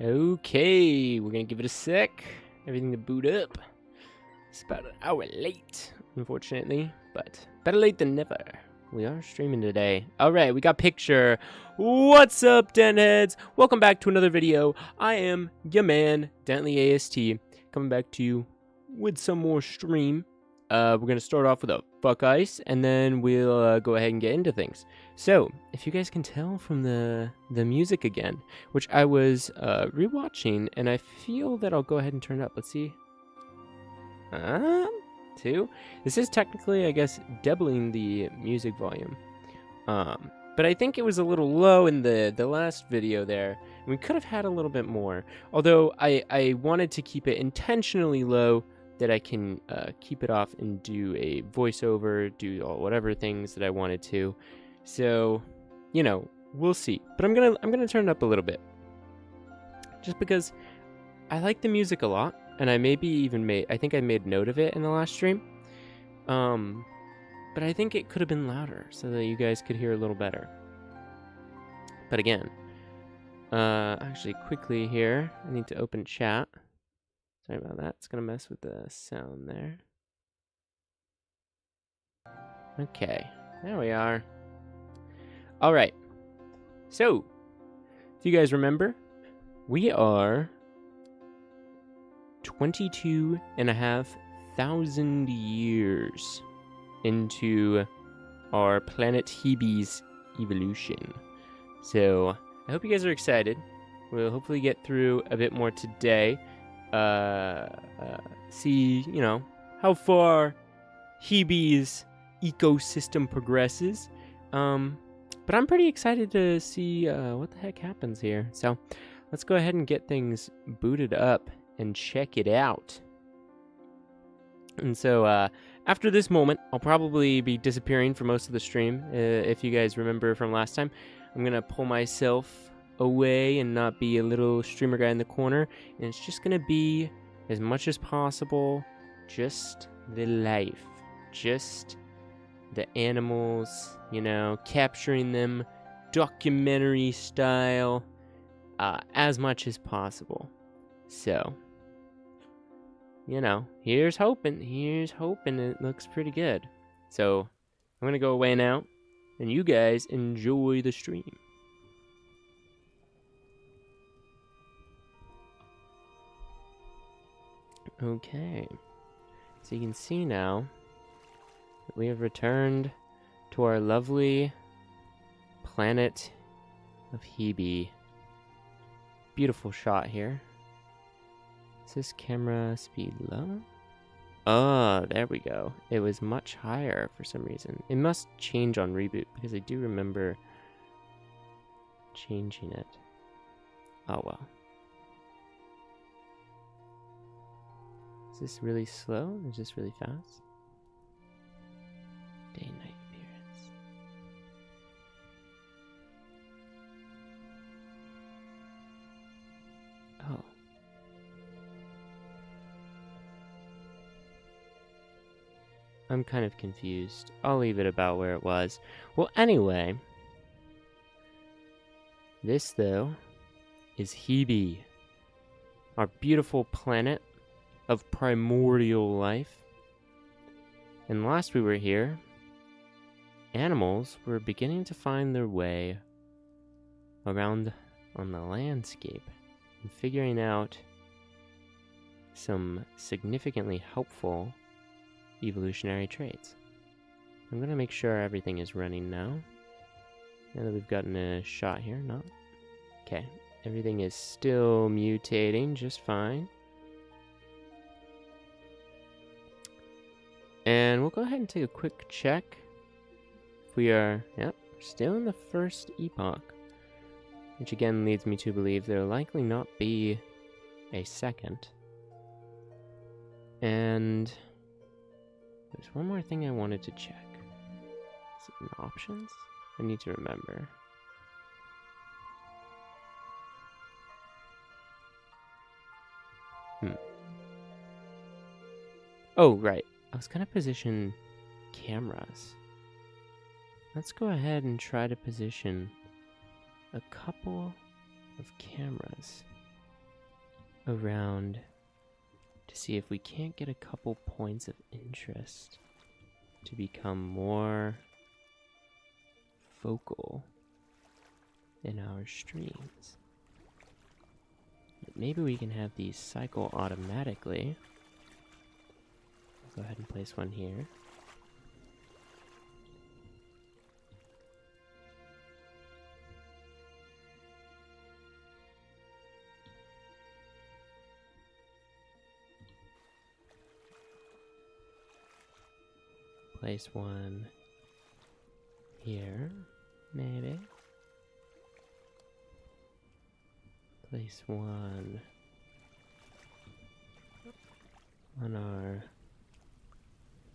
Okay, we're gonna give it a sec. Everything to boot up. It's about an hour late, unfortunately, but better late than never. We are streaming today. Alright, we got picture. What's up, Dentheads? Welcome back to another video. I am your man, Dentley AST, coming back to you with some more stream. We're gonna start off with a fuck ice, and then we'll go ahead and get into things. So, if you guys can tell from the music again, which I was rewatching, and I feel that I'll go ahead and turn it up. Let's see. 2. This is technically, I guess, doubling the music volume. But I think it was a little low in the last video there. We could have had a little bit more. Although I wanted to keep it intentionally low, that I can keep it off and do a voiceover, do all whatever things that I wanted to. So, you know, we'll see. But I'm gonna turn it up a little bit, just because I like the music a lot, and I think I made note of it in the last stream. But I think it could have been louder so that you guys could hear a little better. But again, actually quickly here, I need to open chat. Sorry about that. It's gonna mess with the sound there. Okay, there we are. All right. So, if you guys remember, we are 22,500 years into our planet Hebe's evolution. So, I hope you guys are excited. We'll hopefully get through a bit more today. See, you know, how far Hebe's ecosystem progresses. But I'm pretty excited to see what the heck happens here. So let's go ahead and get things booted up and check it out. And so after this moment, I'll probably be disappearing for most of the stream. If you guys remember from last time, I'm going to pull myself away and not be a little streamer guy in the corner, and it's just gonna be, as much as possible, just the life, just the animals, you know, capturing them documentary style, as much as possible. So, you know, here's hoping it looks pretty good. So I'm gonna go away now, and you guys enjoy the stream. Okay, so you can see now that we have returned to our lovely planet of Hebe. Beautiful shot here. Is this camera speed low? Oh, there we go. It was much higher for some reason. It must change on reboot, because I do remember changing it. Oh well. Is this really slow? Or is this really fast? Day and night appearance. Oh. I'm kind of confused. I'll leave it about where it was. Well, anyway. This, though, is Hebe. Our beautiful planet of primordial life. And last we were here, animals were beginning to find their way around on the landscape and figuring out some significantly helpful evolutionary traits. I'm gonna make sure everything is running now. Now that we've gotten a shot here, no? Okay, everything is still mutating just fine. And we'll go ahead and take a quick check. If we are, yep, still in the first epoch. Which again leads me to believe there'll likely not be a second. And there's one more thing I wanted to check. Is it in options? I need to remember. Oh, right. I was gonna position cameras. Let's go ahead and try to position a couple of cameras around to see if we can't get a couple points of interest to become more focal in our streams. Maybe we can have these cycle automatically. I'll go ahead and place one here. Place one here, maybe. Place one on our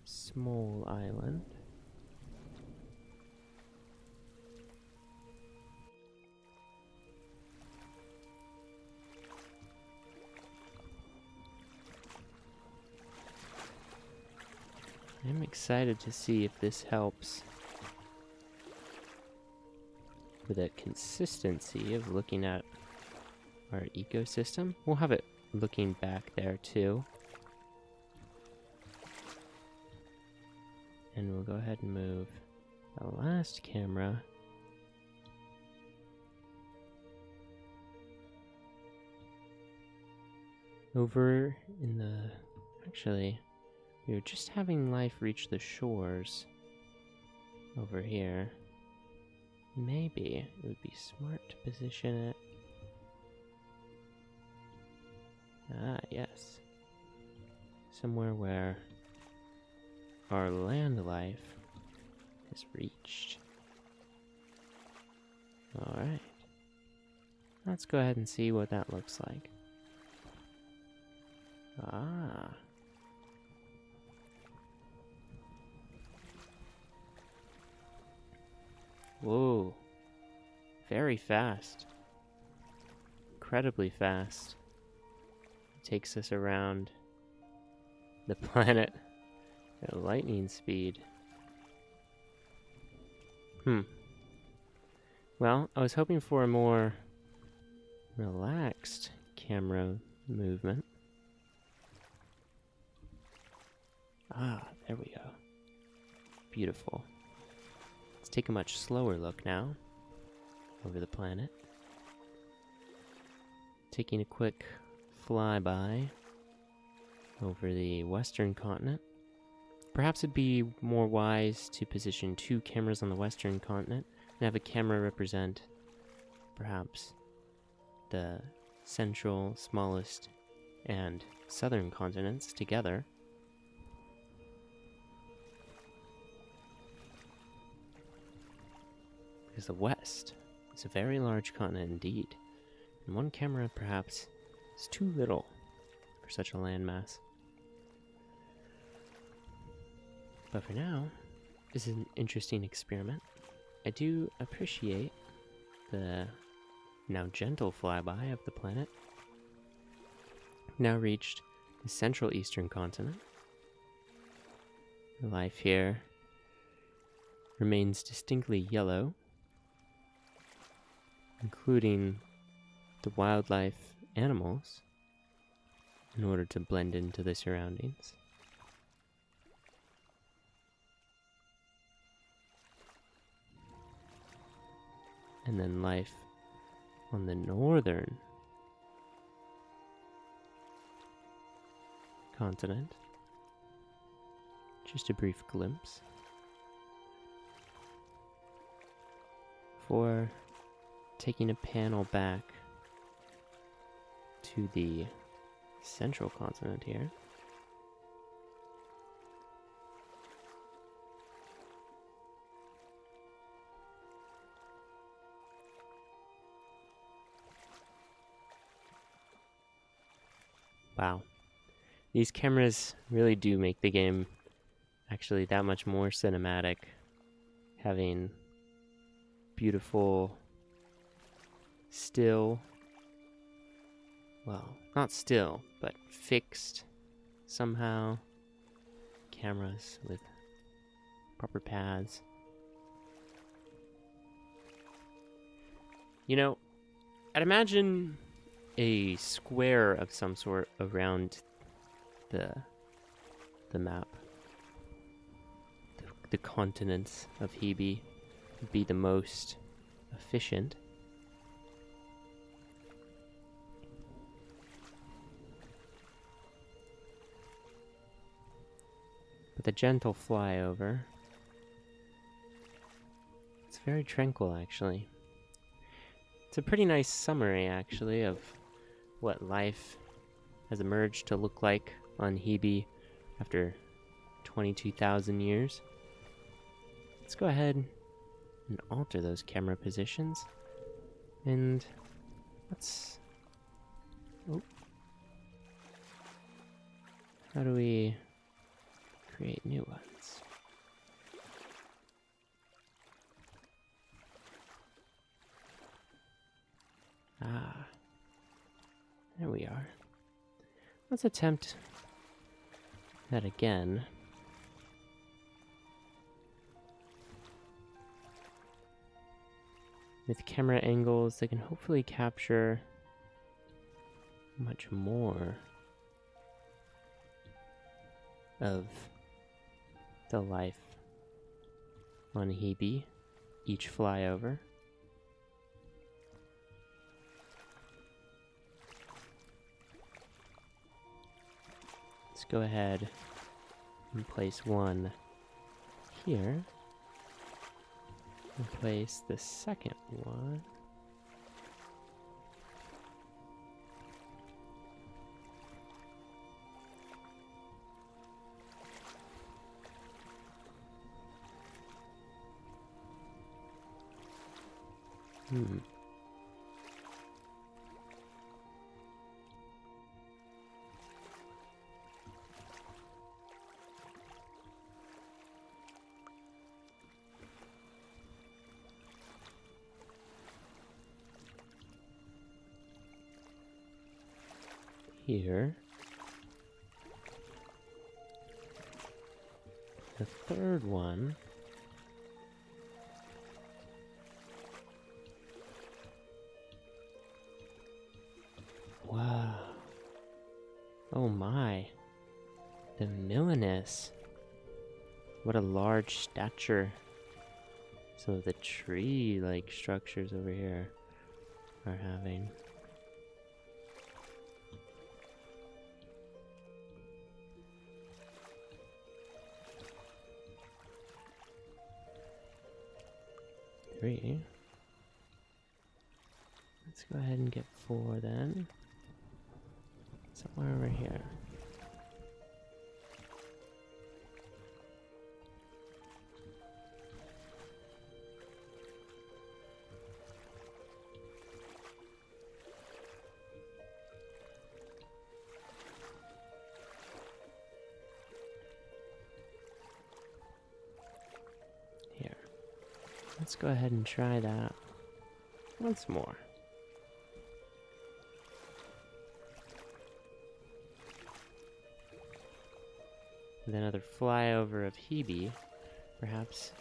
small island. I'm excited to see if this helps with a consistency of looking at our ecosystem. We'll have it looking back there too. And we'll go ahead and move the last camera over in the... Actually, we were just having life reach the shores over here. Maybe it would be smart to position it. Ah, yes. Somewhere where our land life has reached. Alright. Let's go ahead and see what that looks like. Ah. Whoa. Very fast. Incredibly fast. It takes us around the planet at lightning speed. Well, I was hoping for a more relaxed camera movement. Ah, there we go. Beautiful. Let's take a much slower look now over the planet. Taking a quick flyby over the western continent. Perhaps it'd be more wise to position 2 cameras on the western continent and have a camera represent perhaps the central, smallest, and southern continents together. Because the west is a very large continent indeed, and one camera perhaps is too little for such a landmass. But for now, this is an interesting experiment. I do appreciate the now gentle flyby of the planet. Now reached the central eastern continent. The life here remains distinctly yellow, including the wildlife animals, in order to blend into the surroundings. And then life on the northern continent. Just a brief glimpse. For taking a panel back to the central continent here. Wow. These cameras really do make the game actually that much more cinematic, having beautiful still, well, not still, but fixed somehow cameras with proper paths. You know, I'd imagine a square of some sort around the map. The continents of Hebe would be the most efficient. With a gentle flyover, it's very tranquil actually. It's a pretty nice summary actually of what life has emerged to look like on Hebe after 22,000 years. Let's go ahead and alter those camera positions. And let's... Oh. How do we create new ones? Ah. There we are. Let's attempt that again. With camera angles that can hopefully capture much more of the life on Hebe, each flyover. Let's go ahead and place one here. And place the second one. Here. The third one. Wow. Oh my. The Millennia. What a large stature. Some of the tree-like structures over here are having. Three. Let's go ahead and get 4 then. Somewhere over here. Here. Let's go ahead and try that once more. With another flyover of Hebe, perhaps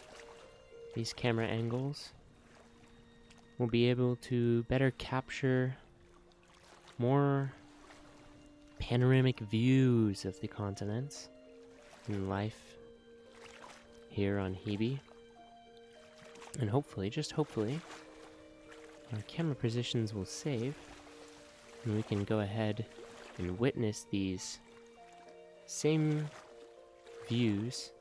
these camera angles will be able to better capture more panoramic views of the continents and life here on Hebe. And hopefully, just hopefully, our camera positions will save and we can go ahead and witness these same views.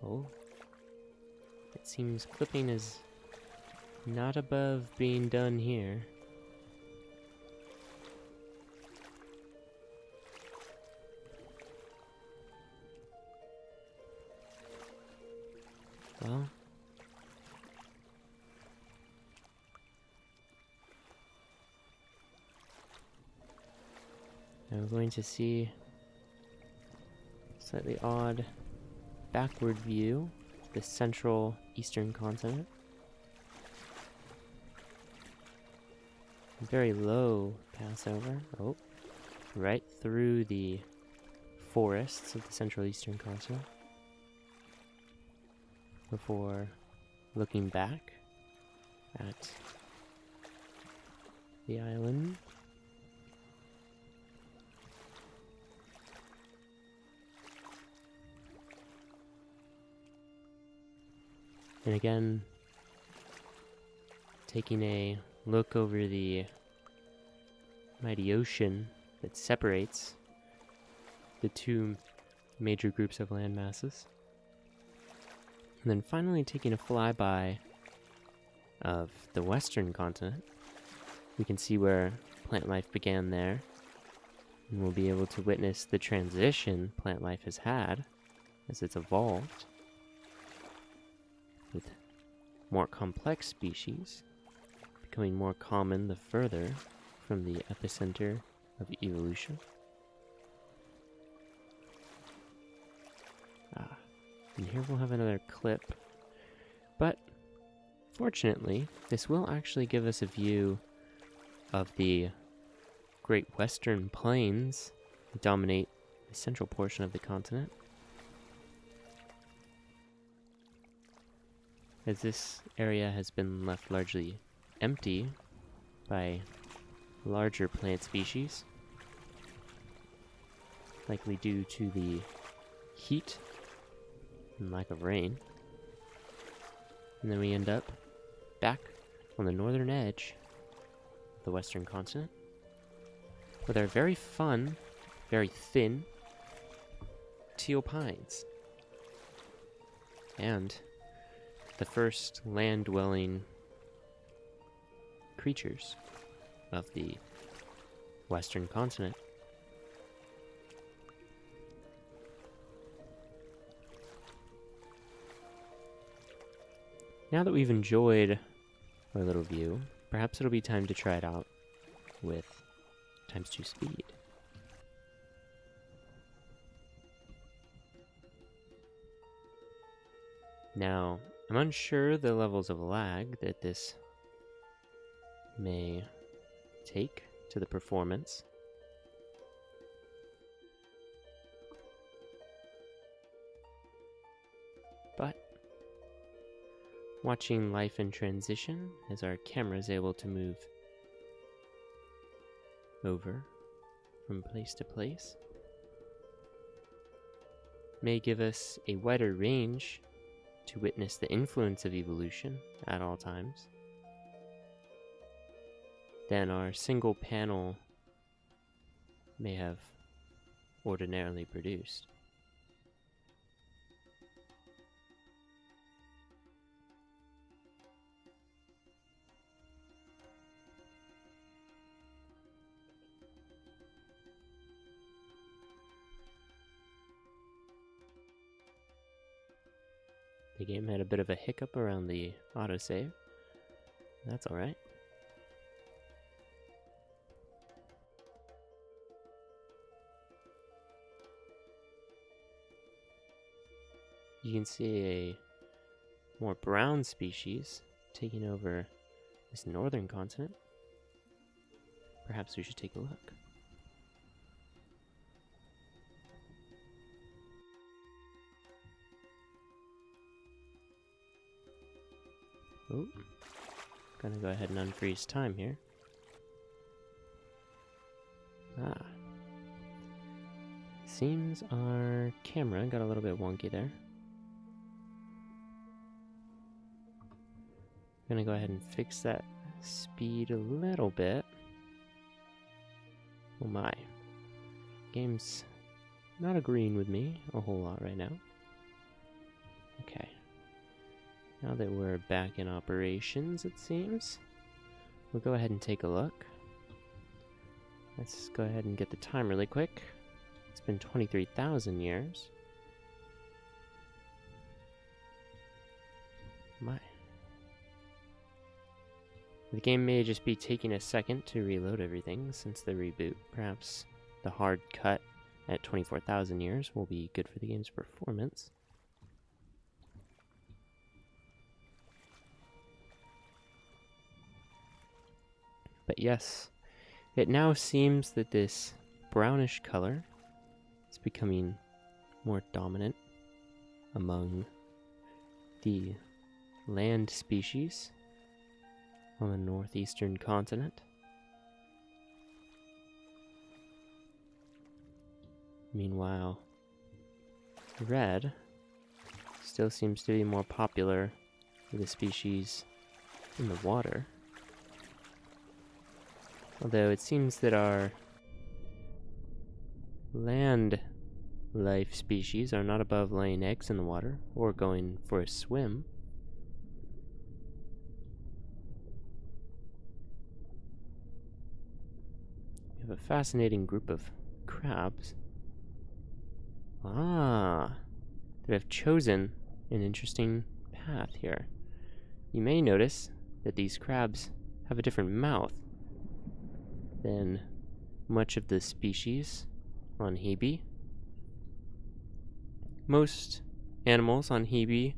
Oh, it seems clipping is not above being done here. Well, now we're going to see slightly odd backward view of the central eastern continent. Very low passover. Oh, right through the forests of the central eastern continent. Before looking back at the island. And again, taking a look over the mighty ocean that separates the two major groups of land masses. And then finally taking a flyby of the western continent. We can see where plant life began there. And we'll be able to witness the transition plant life has had as it's evolved, with more complex species becoming more common the further from the epicenter of evolution. And here we'll have another clip, but fortunately this will actually give us a view of the Great Western Plains that dominate the central portion of the continent. As this area has been left largely empty by larger plant species, likely due to the heat and lack of rain. And then we end up back on the northern edge of the western continent with our very fun, very thin teal pines. And the first land-dwelling creatures of the western continent. Now that we've enjoyed our little view, perhaps it'll be time to try it out with ×2 speed. Now, I'm unsure the levels of lag that this may take to the performance. But watching life in transition as our camera is able to move over from place to place may give us a wider range to witness the influence of evolution at all times than our single panel may have ordinarily produced. The game had a bit of a hiccup around the autosave. That's alright. You can see a more brown species taking over this northern continent. Perhaps we should take a look. Oh, gonna go ahead and unfreeze time here. Seems our camera got a little bit wonky there. Gonna go ahead and fix that speed a little bit. Oh my. Game's not agreeing with me a whole lot right now. Okay. Now that we're back in operations, it seems, we'll go ahead and take a look. Let's go ahead and get the time really quick. It's been 23,000 years. My. The game may just be taking a second to reload everything since the reboot. Perhaps the hard cut at 24,000 years will be good for the game's performance. But yes, it now seems that this brownish color is becoming more dominant among the land species on the northeastern continent. Meanwhile, red still seems to be more popular with the species in the water. Although it seems that our land life species are not above laying eggs in the water or going for a swim. We have a fascinating group of crabs. They have chosen an interesting path here. You may notice that these crabs have a different mouth than much of the species on Hebe. Most animals on Hebe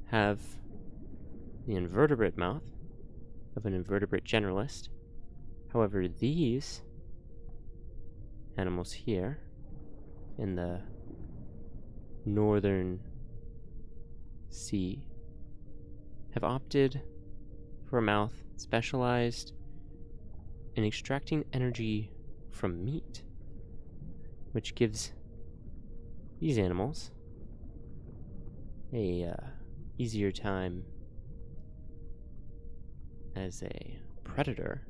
have the invertebrate mouth of an invertebrate generalist. However, these animals here in the northern sea have opted for a mouth specialized in extracting energy from meat, which gives these animals a easier time as a predator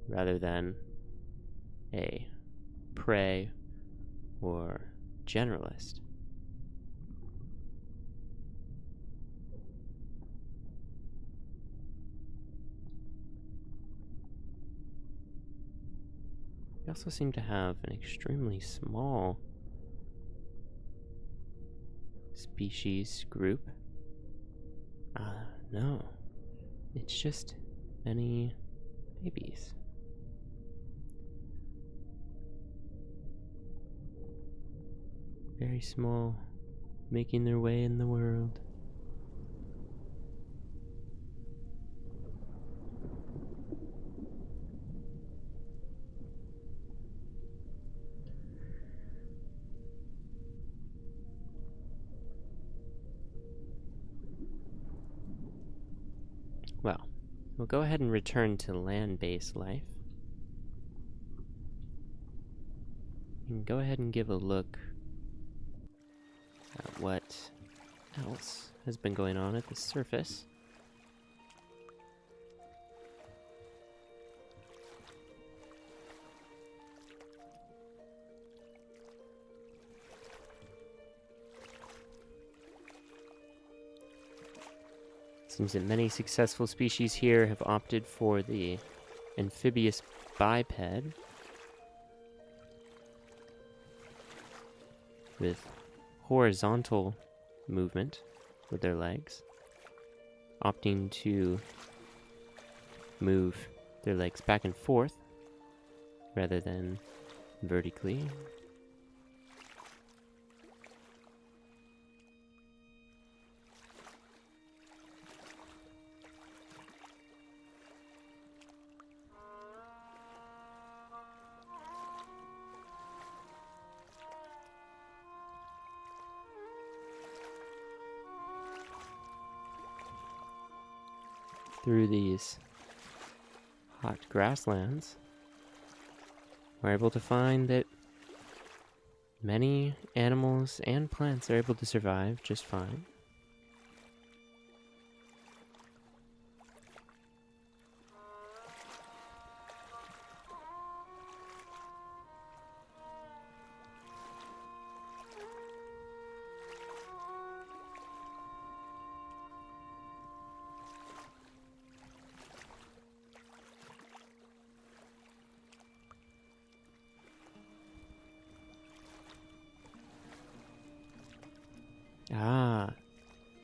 rather than a prey or generalist. We also seem to have an extremely small species group. No. It's just many babies. Very small, making their way in the world. Well, we'll go ahead and return to land-based life. And go ahead and give a look at what else has been going on at the surface. Seems that many successful species here have opted for the amphibious biped with horizontal movement with their legs, opting to move their legs back and forth rather than vertically. Through these hot grasslands, we're able to find that many animals and plants are able to survive just fine.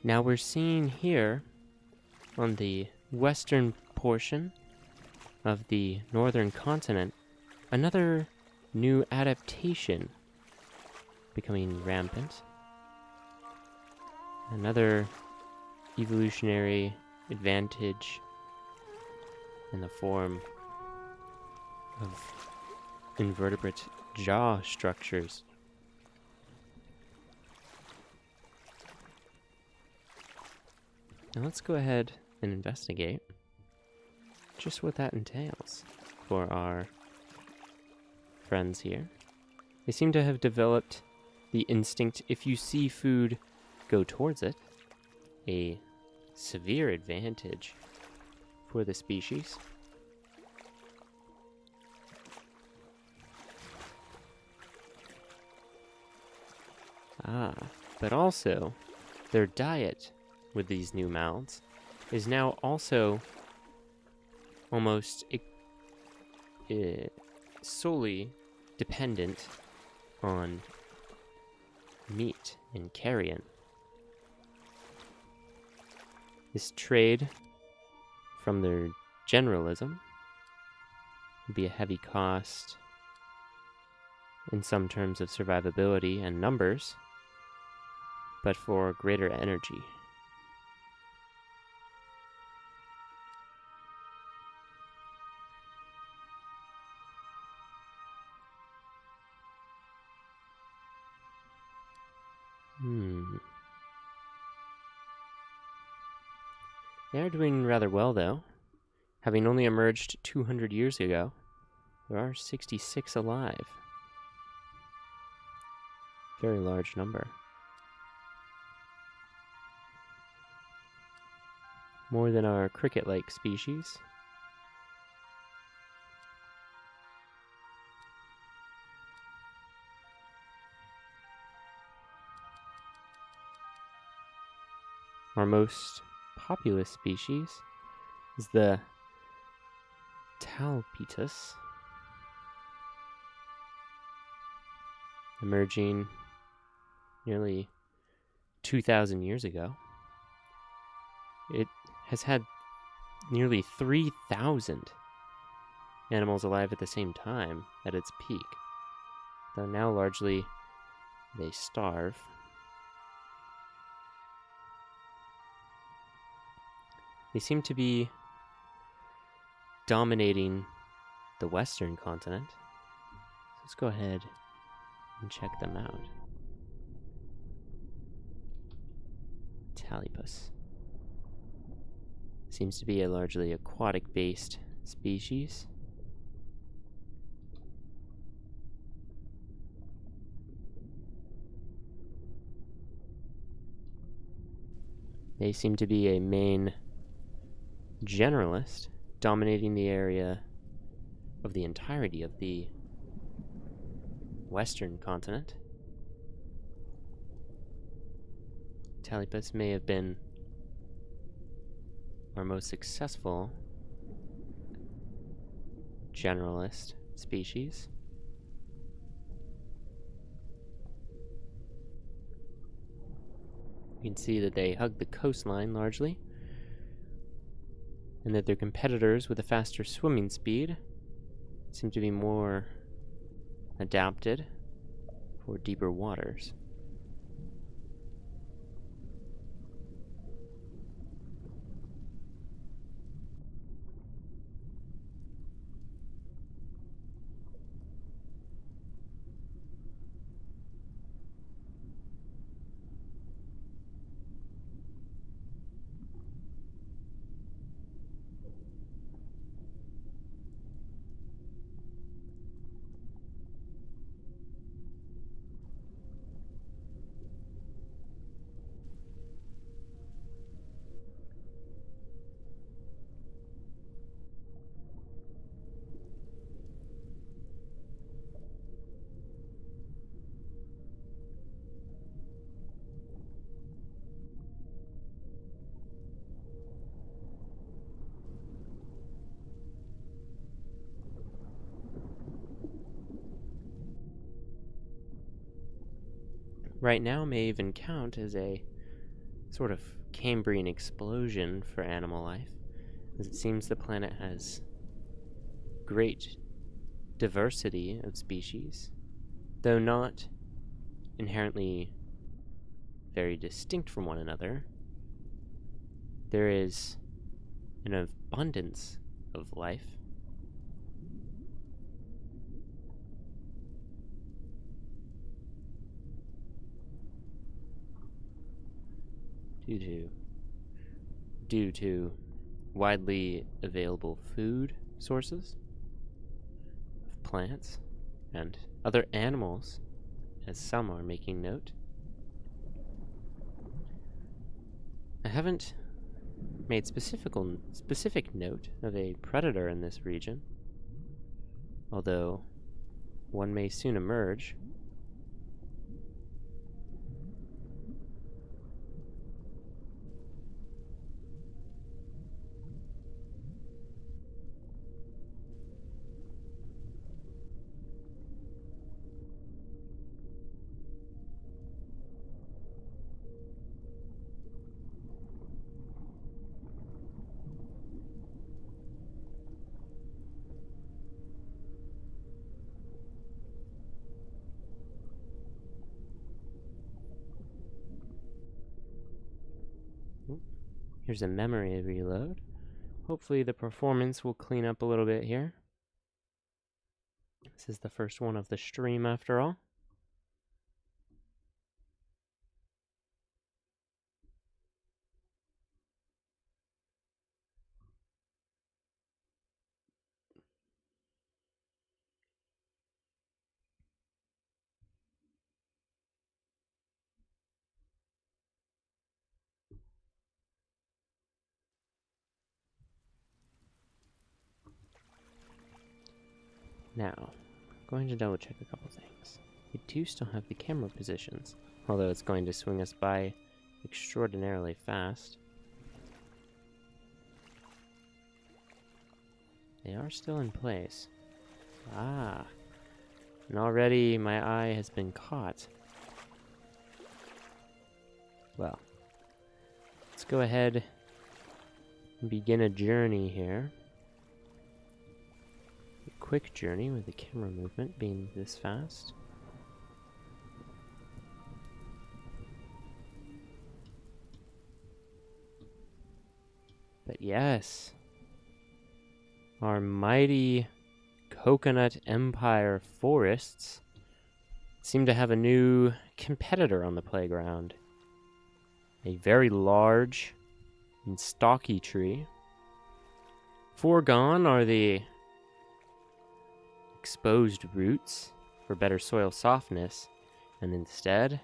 Now we're seeing here on the western portion of the northern continent another new adaptation becoming rampant. Another evolutionary advantage in the form of invertebrate jaw structures. Now let's go ahead and investigate just what that entails for our friends here. They seem to have developed the instinct, if you see food, go towards it. A severe advantage for the species. But also, their diet with these new mouths is now also almost solely dependent on meat and carrion. This trade from their generalism would be a heavy cost in some terms of survivability and numbers, but for greater energy. They are doing rather well, though. Having only emerged 200 years ago, there are 66 alive. Very large number. More than our cricket-like species. Our most populous species is the Talpetus, emerging nearly 2,000 years ago. It has had nearly 3,000 animals alive at the same time at its peak, though now largely they starve. They seem to be dominating the western continent. So let's go ahead and check them out. Talipus seems to be a largely aquatic-based species. They seem to be a main generalist, dominating the area of the entirety of the western continent. Talipus may have been our most successful generalist species. You can see that they hug the coastline largely, and that their competitors with a faster swimming speed seem to be more adapted for deeper waters. Right now may even count as a sort of Cambrian explosion for animal life, as it seems the planet has great diversity of species, though not inherently very distinct from one another. There is an abundance of life. Due to widely available food sources of plants and other animals, as some are making note. I haven't made specific note of a predator in this region, although one may soon emerge. Here's a memory reload. Hopefully the performance will clean up a little bit here. This is the first one of the stream after all. Now, I'm going to double check a couple things. We do still have the camera positions, although it's going to swing us by extraordinarily fast. They are still in place. Ah, and already my eye has been caught. Well, let's go ahead and begin a journey here. Quick journey with the camera movement being this fast. But yes, our mighty Coconut Empire forests seem to have a new competitor on the playground. A very large and stocky tree. Foregone are the exposed roots for better soil softness, and instead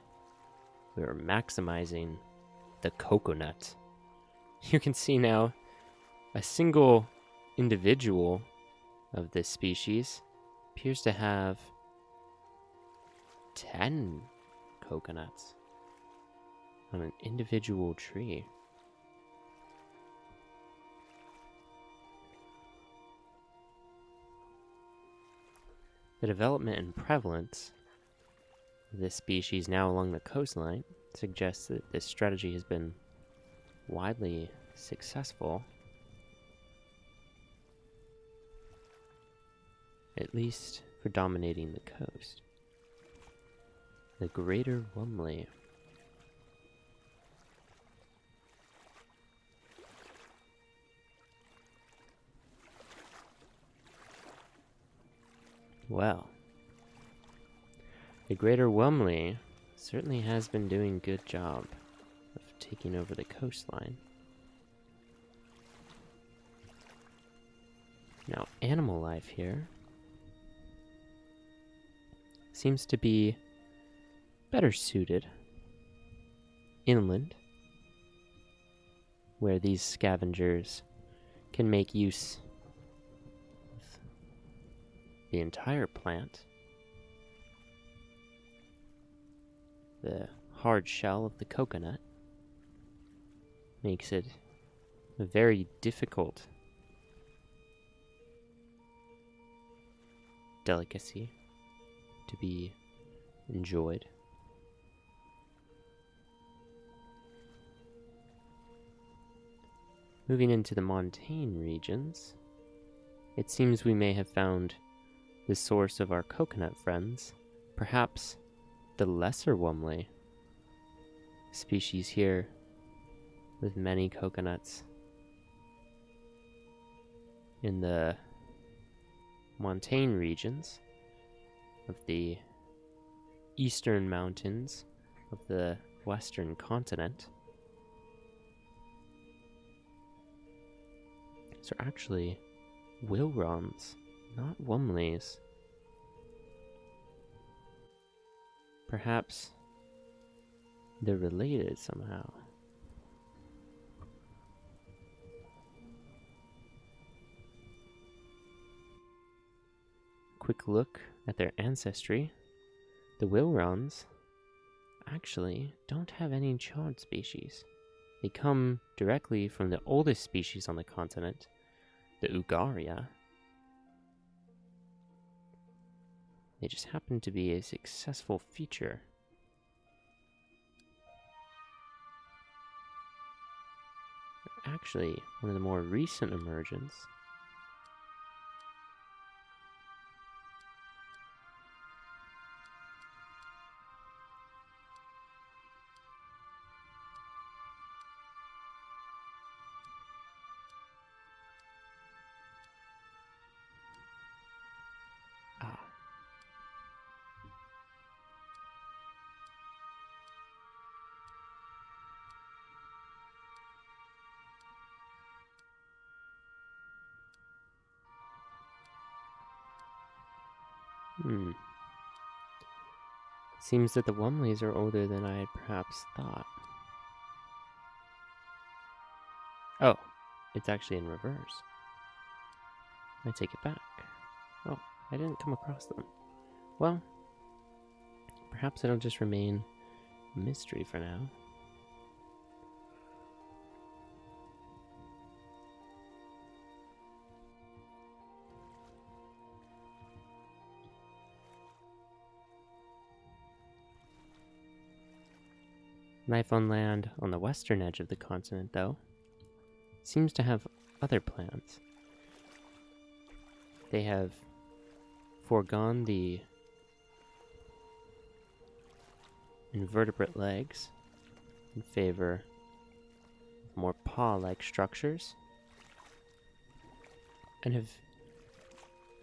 we are maximizing the coconut. You can see now a single individual of this species appears to have 10 coconuts on an individual tree. The development and prevalence of this species now along the coastline suggests that this strategy has been widely successful, at least for dominating the coast. The Greater Wumley. Well, the Greater Wumley certainly has been doing a good job of taking over the coastline. Now, animal life here seems to be better suited inland, where these scavengers can make use the entire plant. The hard shell of the coconut makes it a very difficult delicacy to be enjoyed. Moving into the montane regions, it seems we may have found the source of our coconut friends, perhaps the lesser Wumley species here with many coconuts in the montane regions of the eastern mountains of the western continent. These are actually Wilrons, not Wumleys. Perhaps they're related somehow. Quick look at their ancestry. The Wilrons actually don't have any charred species. They come directly from the oldest species on the continent, the Ugaria. They just happen to be a successful feature. Actually, one of the more recent emergence. Seems that the Wumleys are older than I had perhaps thought. Oh, it's actually in reverse. I take it back. Oh, I didn't come across them. Well, perhaps it'll just remain a mystery for now. Life on land on the western edge of the continent, though, seems to have other plans. They have foregone the invertebrate legs in favor of more paw-like structures, and have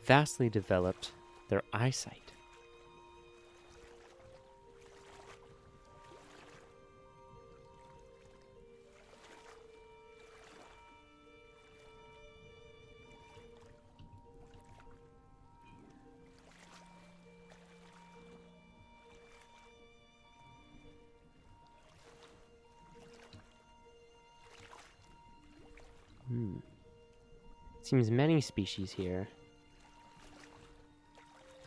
vastly developed their eyesight. Seems many species here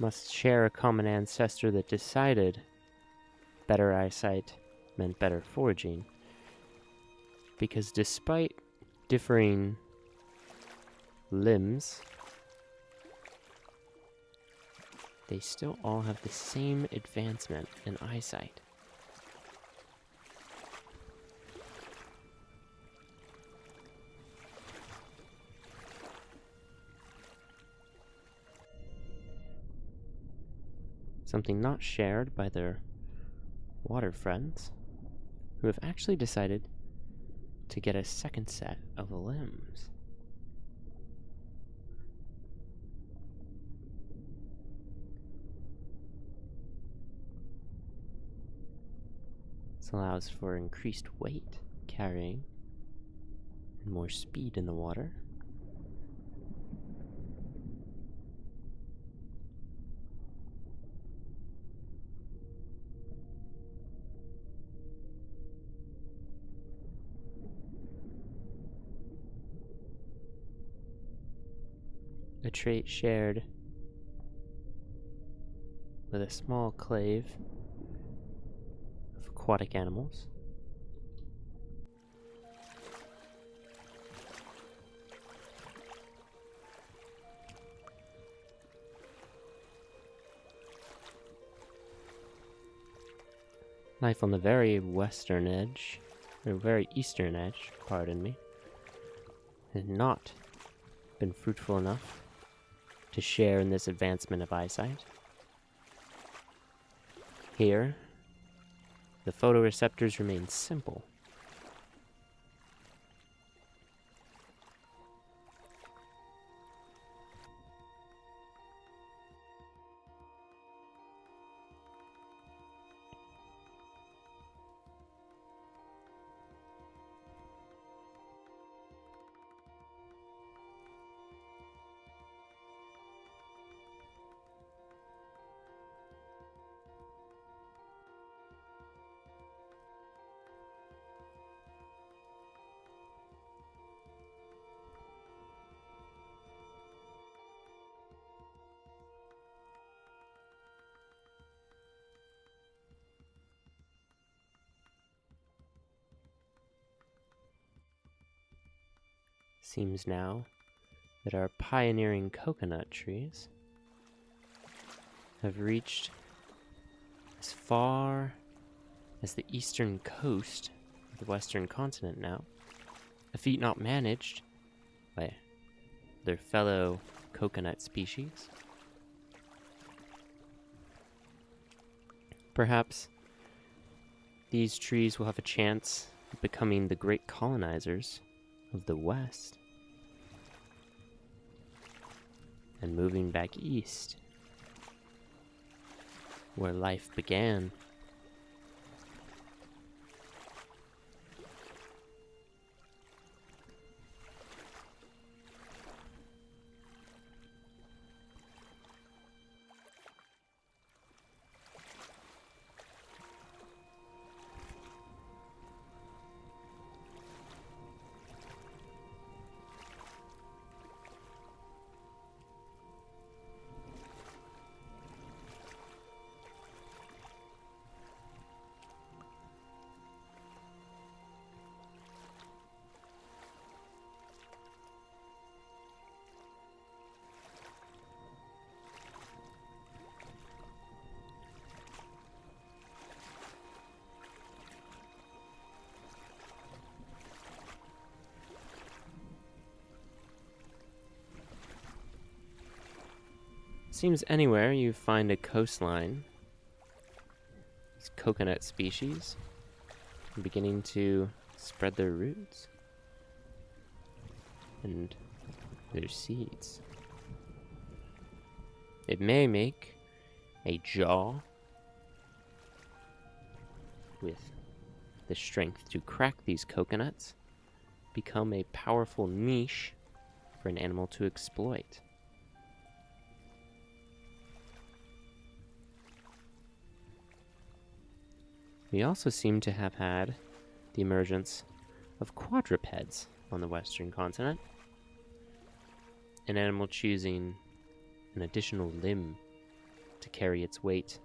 must share a common ancestor that decided better eyesight meant better foraging. Because despite differing limbs, they still all have the same advancement in eyesight. Something not shared by their water friends, who have actually decided to get a second set of limbs. This allows for increased weight carrying and more speed in the water. A trait shared with a small clave of aquatic animals. Life on the very western edge, or very eastern edge, pardon me, has not been fruitful enough to share in this advancement of eyesight. Here, the photoreceptors remain simple. Seems now that our pioneering coconut trees have reached as far as the eastern coast of the western continent now, a feat not managed by their fellow coconut species. Perhaps these trees will have a chance of becoming the great colonizers of the West and moving back east, where life began. Seems anywhere you find a coastline, these coconut species are beginning to spread their roots and their seeds. It may make a jaw with the strength to crack these coconuts become a powerful niche for an animal to exploit. We also seem to have had the emergence of quadrupeds on the western continent, an animal choosing an additional limb to carry its weight.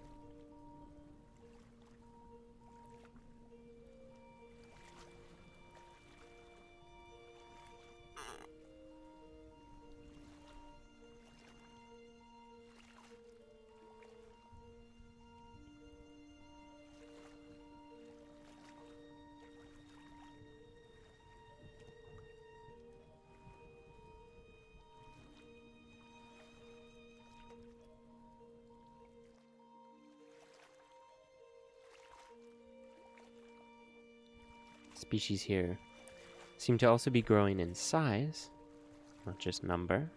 Species here seem to also be growing in size, not just number.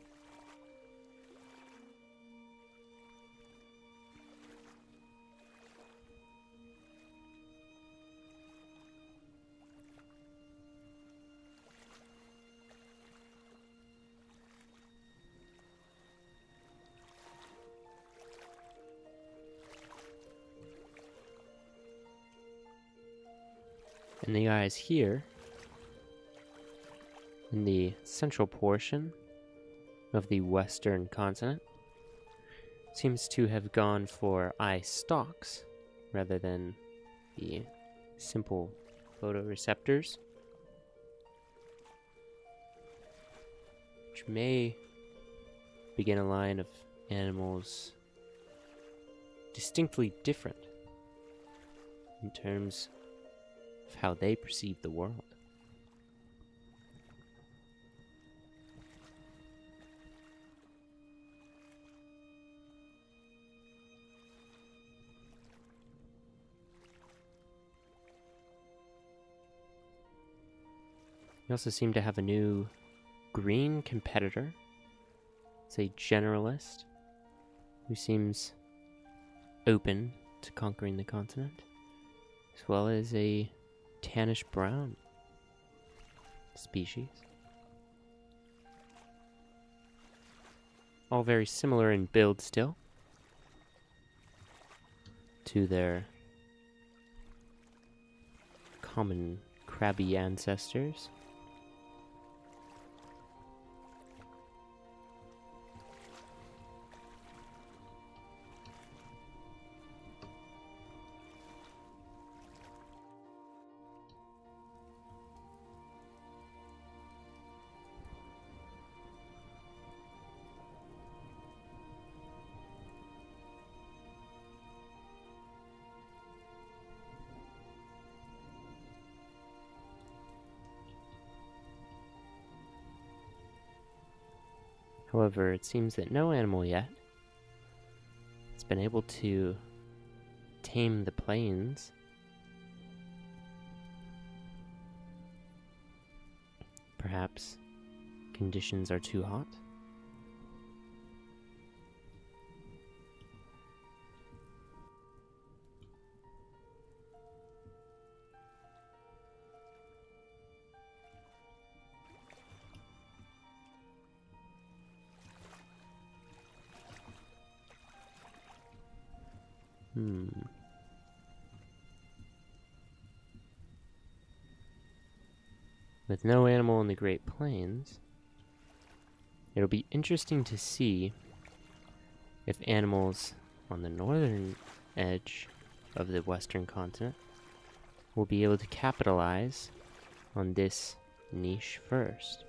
And the eyes here, in the central portion of the western continent, seems to have gone for eye stalks rather than the simple photoreceptors, which may begin a line of animals distinctly different in terms of how they perceive the world. We also seem to have a new green competitor. It's a generalist who seems open to conquering the continent, as well as a tannish brown species. All very similar in build still to their common crabby ancestors. However, it seems that no animal yet has been able to tame the plains. Perhaps conditions are too hot? With no animal in the Great Plains, it'll be interesting to see if animals on the northern edge of the western continent will be able to capitalize on this niche first.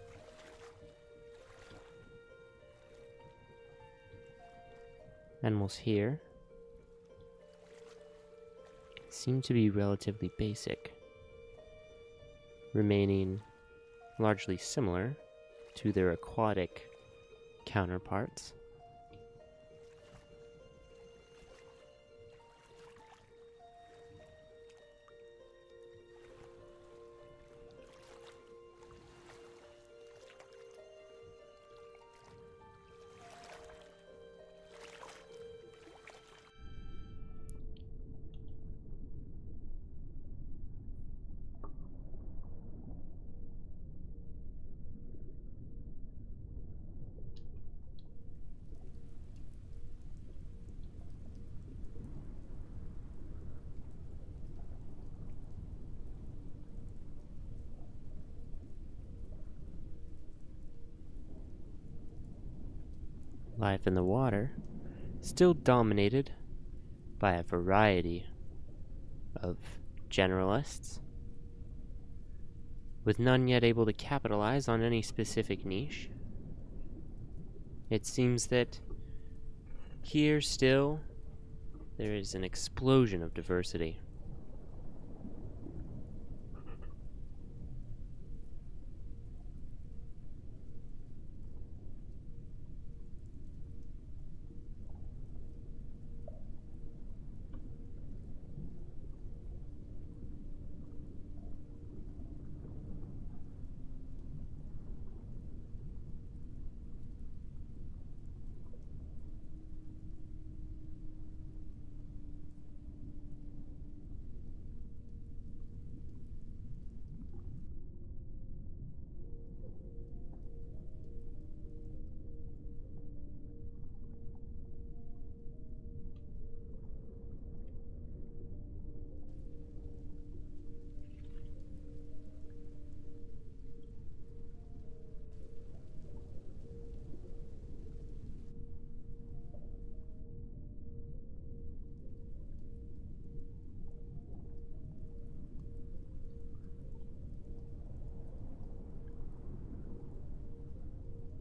Animals here seem to be relatively basic, remaining largely similar to their aquatic counterparts. Life in the water still dominated by a variety of generalists, with none yet able to capitalize on any specific niche. It seems that here still there is an explosion of diversity.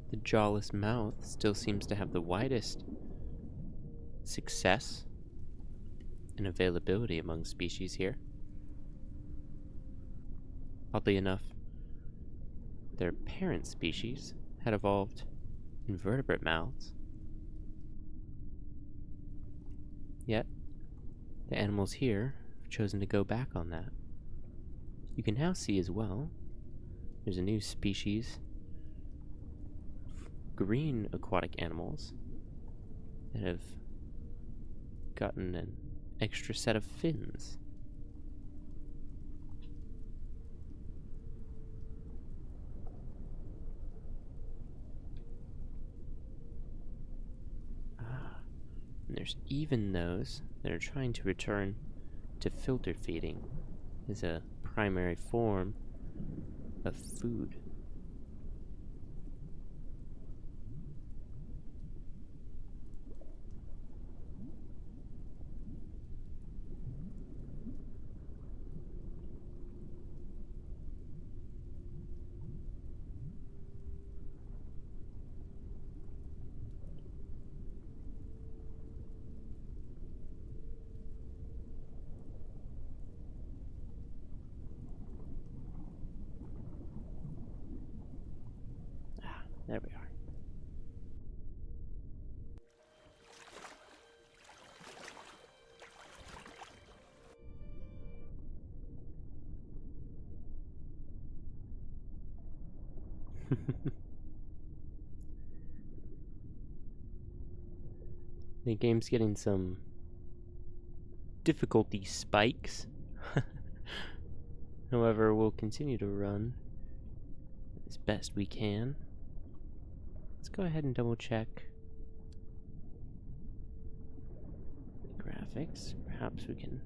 The jawless mouth still seems to have the widest success and availability among species here. Oddly enough, their parent species had evolved invertebrate mouths. Yet, the animals here have chosen to go back on that. You can now see as well, there's a new species of green aquatic animals that have gotten an extra set of fins. And there's even those that are trying to return to filter feeding as a primary form of food. There we are. The game's getting some difficulty spikes. However, we'll continue to run as best we can. Let's go ahead and double check the graphics. Perhaps we can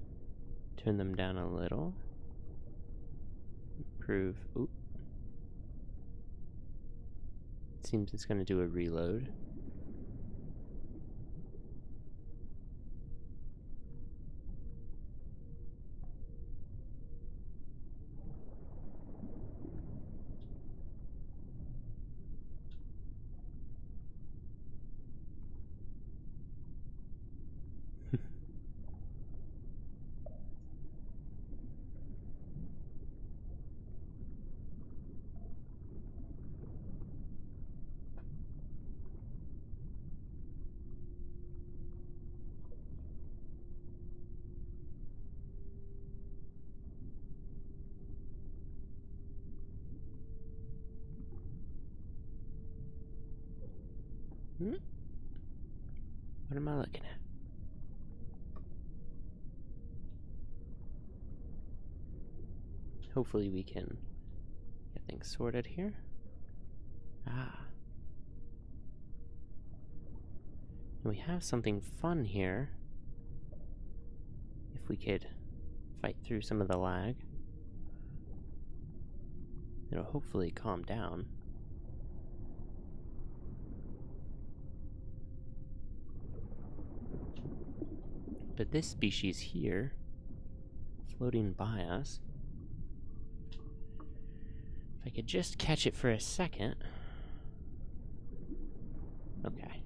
turn them down a little. Improve. Oop. It seems it's going to do a reload. What am I looking at? Hopefully we can get things sorted here. We have something fun here. If we could fight through some of the lag, it'll hopefully calm down. But this species here, floating by us, if I could just catch it for a second. Okay.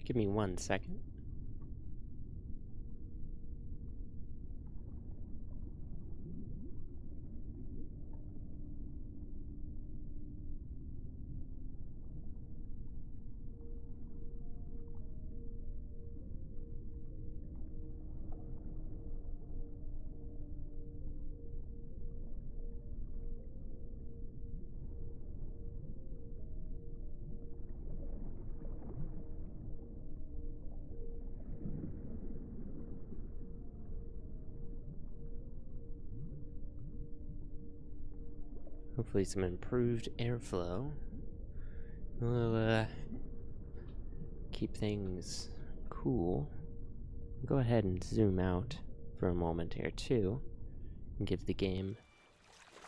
Give me 1 second. Hopefully some improved airflow will keep things cool. Go ahead and zoom out for a moment here too, and give the game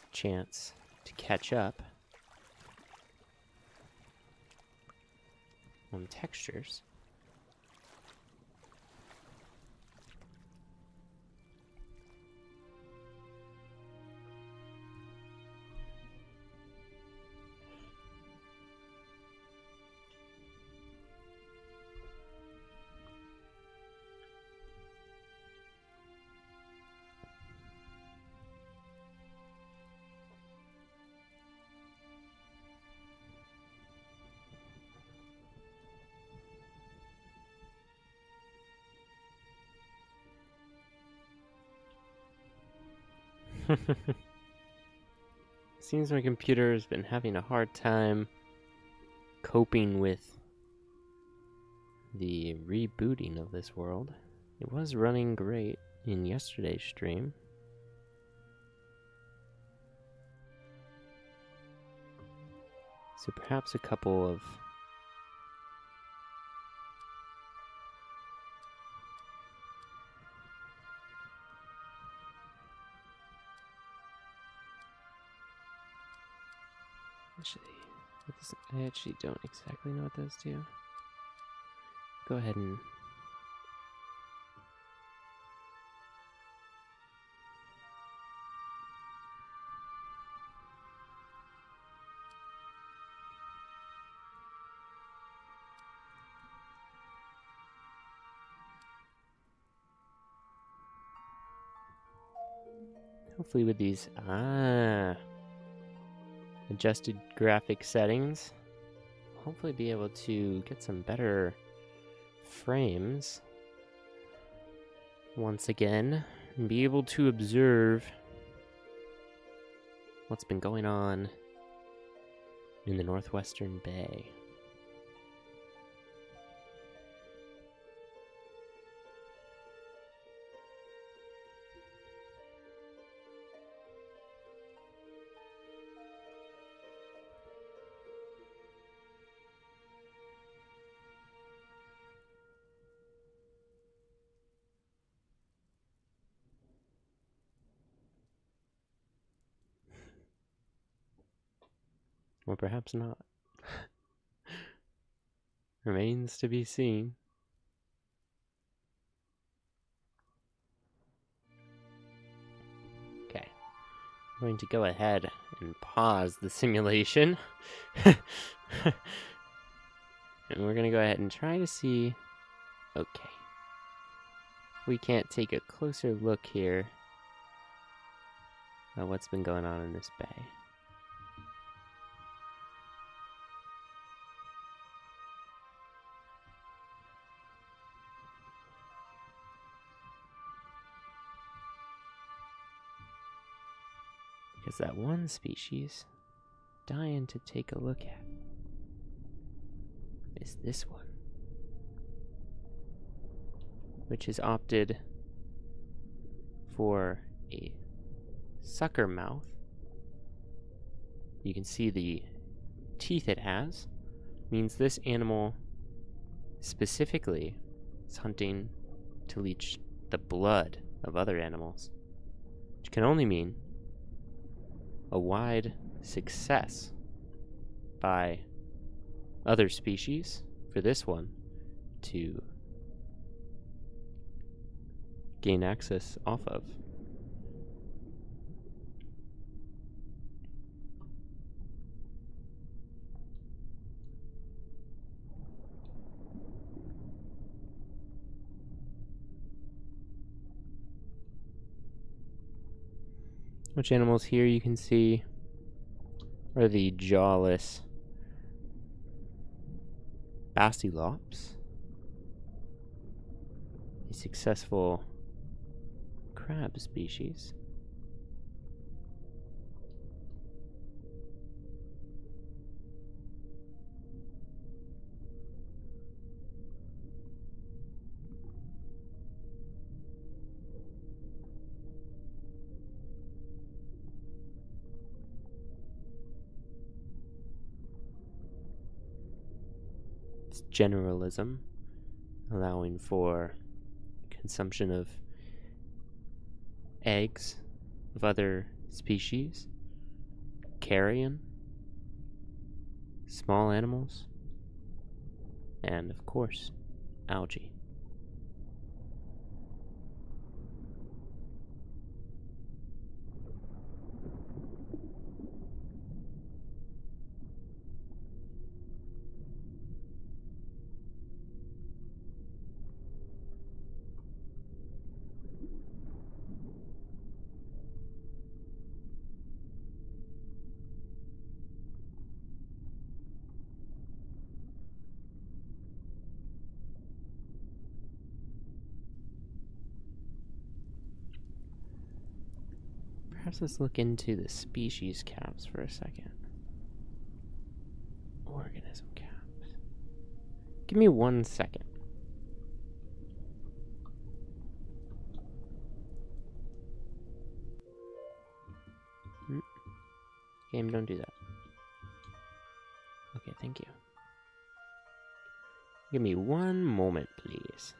a chance to catch up on textures. Seems my computer has been having a hard time coping with the rebooting of this world. It was running great in yesterday's stream. So perhaps a couple of I actually don't exactly know what those do. Go ahead and hopefully with these adjusted graphic settings, hopefully be able to get some better frames once again and be able to observe what's been going on in the Northwestern Bay. Or perhaps not. Remains to be seen. Okay. I'm going to go ahead and pause the simulation. And we're going to go ahead and try to see... Okay. We can't take a closer look here at what's been going on in this bay. Because that one species dying to take a look at is this one, which has opted for a sucker mouth. You can see the teeth it has. Means this animal specifically is hunting to leech the blood of other animals, which can only mean a wide success by other species for this one to gain access off of. Which animals here you can see are the jawless Basilops, a successful crab species. It's generalism, allowing for consumption of eggs of other species, carrion, small animals, and of course, algae. Perhaps let's look into the species caps for a second. Organism caps. Give me 1 second. Game, don't do that. Okay, thank you. Give me 1 moment, please.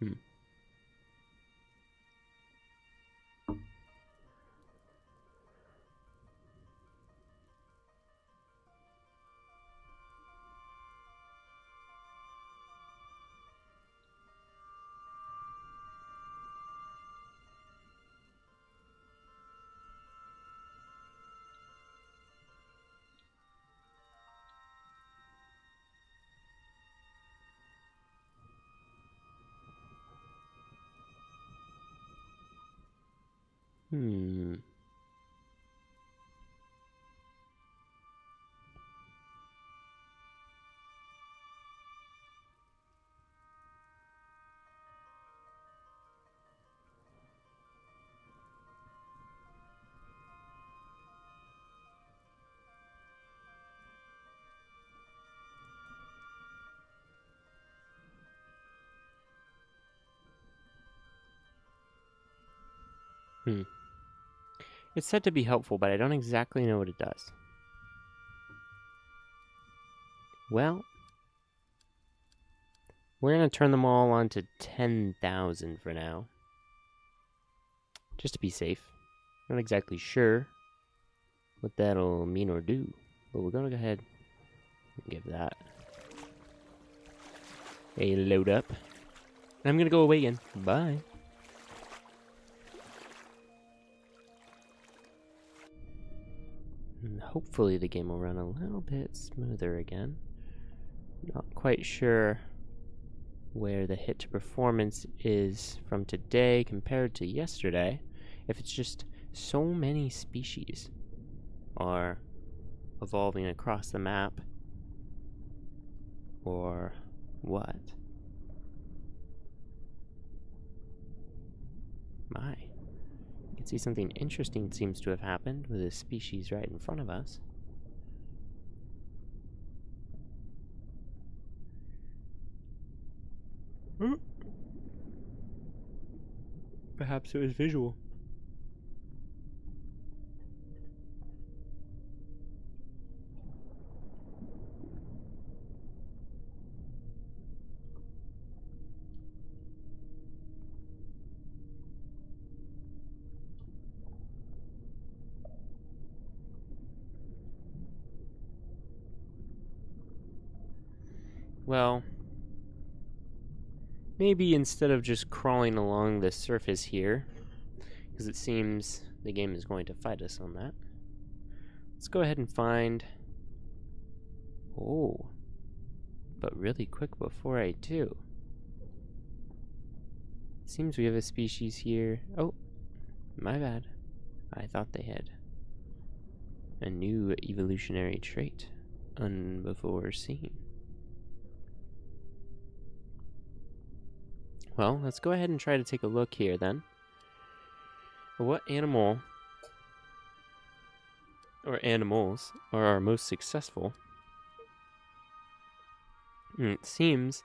Hmm. Hmm. Hmm. It's said to be helpful, but I don't exactly know what it does. Well, we're going to turn them all on to 10,000 for now. Just to be safe. Not exactly sure what that'll mean or do. But we're going to go ahead and give that a load up. I'm going to go away again. Bye. And hopefully the game will run a little bit smoother again. Not quite sure where the hit to performance is from today compared to yesterday. If it's just so many species are evolving across the map, or what? My. You can see something interesting seems to have happened with a species right in front of us. Perhaps it was visual. Well, maybe instead of just crawling along the surface here, because it seems the game is going to fight us on that, let's go ahead and find... Oh, but really quick before I do. Seems we have a species here. Oh, my bad. I thought they had a new evolutionary trait unbefore seen. Well, let's go ahead and try to take a look here then. What animal or animals are our most successful? It seems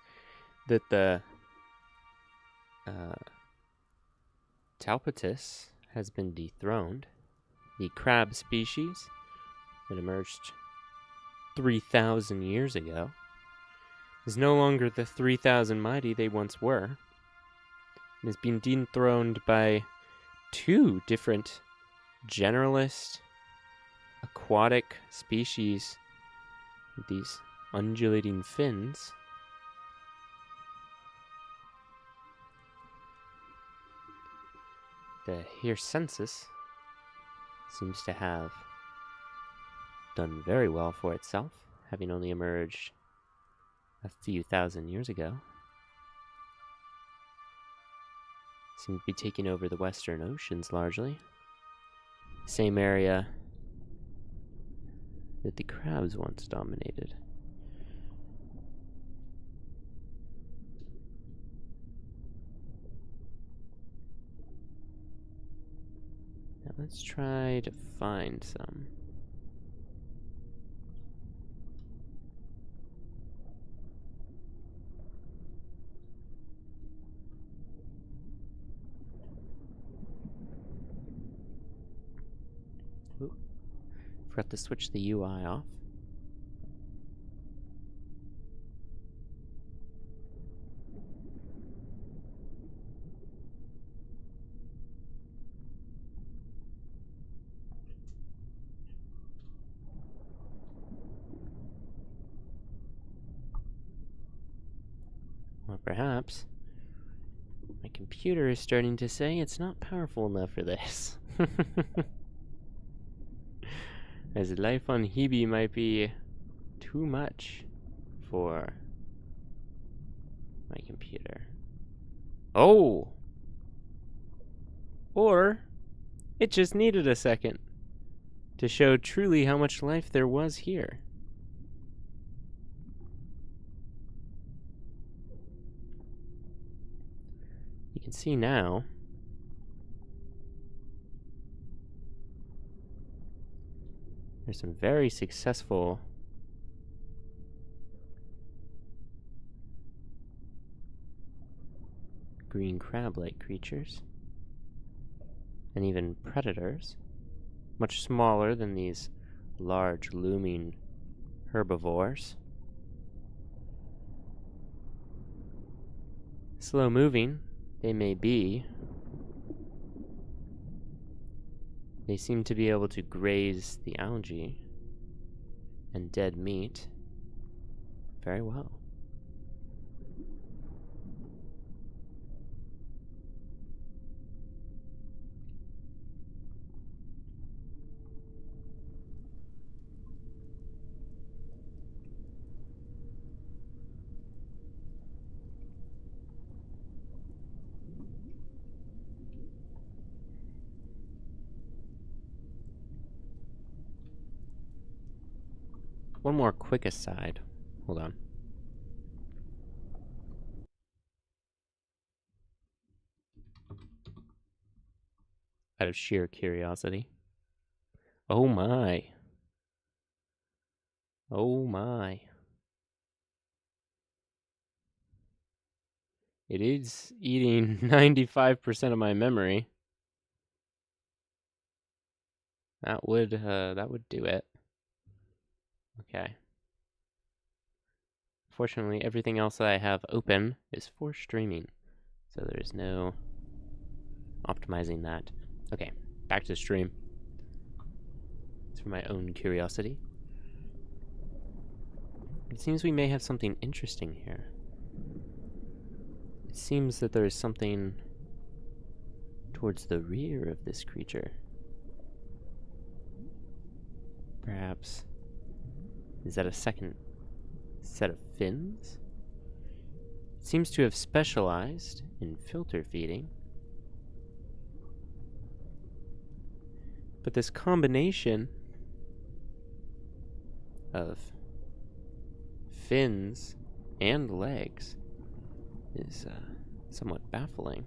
that the Taupatus has been dethroned. The crab species that emerged 3,000 years ago is no longer the 3,000 mighty they once were. It has been dethroned by two different generalist aquatic species with these undulating fins. The Hircensis seems to have done very well for itself, having only emerged a few thousand years ago. Seems to be taking over the western oceans largely. Same area that the crabs once dominated. Now let's try to find some. Ooh. Forgot to switch the UI off. perhaps my computer is starting to say it's not powerful enough for this. As life on Hebe might be too much for my computer. Oh! Or it just needed a second to show truly how much life there was here. You can see now there's some very successful green crab-like creatures, and even predators, much smaller than these large looming herbivores. Slow moving they may be, they seem to be able to graze the algae and dead meat very well. One more quick aside. Hold on. Out of sheer curiosity. Oh my. Oh my. It is eating 95% of my memory. That would do it. Okay. Fortunately, everything else that I have open is for streaming, so there's no optimizing that. Okay, back to the stream. It's for my own curiosity. It seems we may have something interesting here. It seems that there is something towards the rear of this creature. Perhaps, is that a second set of fins? It seems to have specialized in filter feeding. But this combination of fins and legs is somewhat baffling.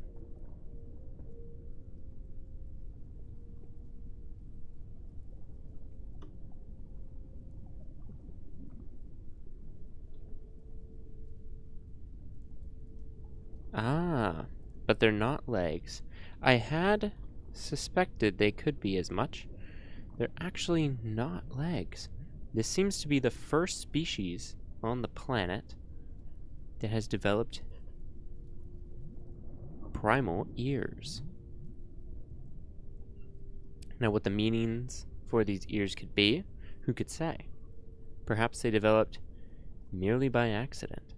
Ah, but they're not legs. I had suspected they could be as much. They're actually not legs. This seems to be the first species on the planet that has developed primal ears. Now, what the meanings for these ears could be, who could say? Perhaps they developed merely by accident.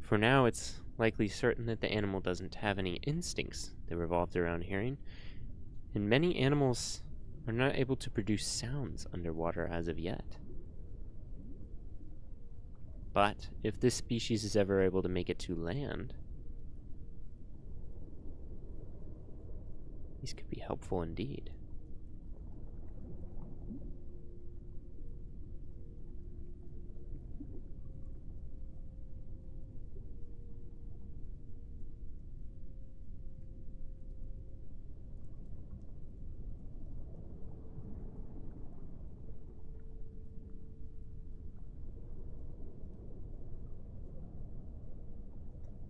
For now, it's likely certain that the animal doesn't have any instincts that revolved around hearing, and many animals are not able to produce sounds underwater as of yet. But if this species is ever able to make it to land, these could be helpful indeed.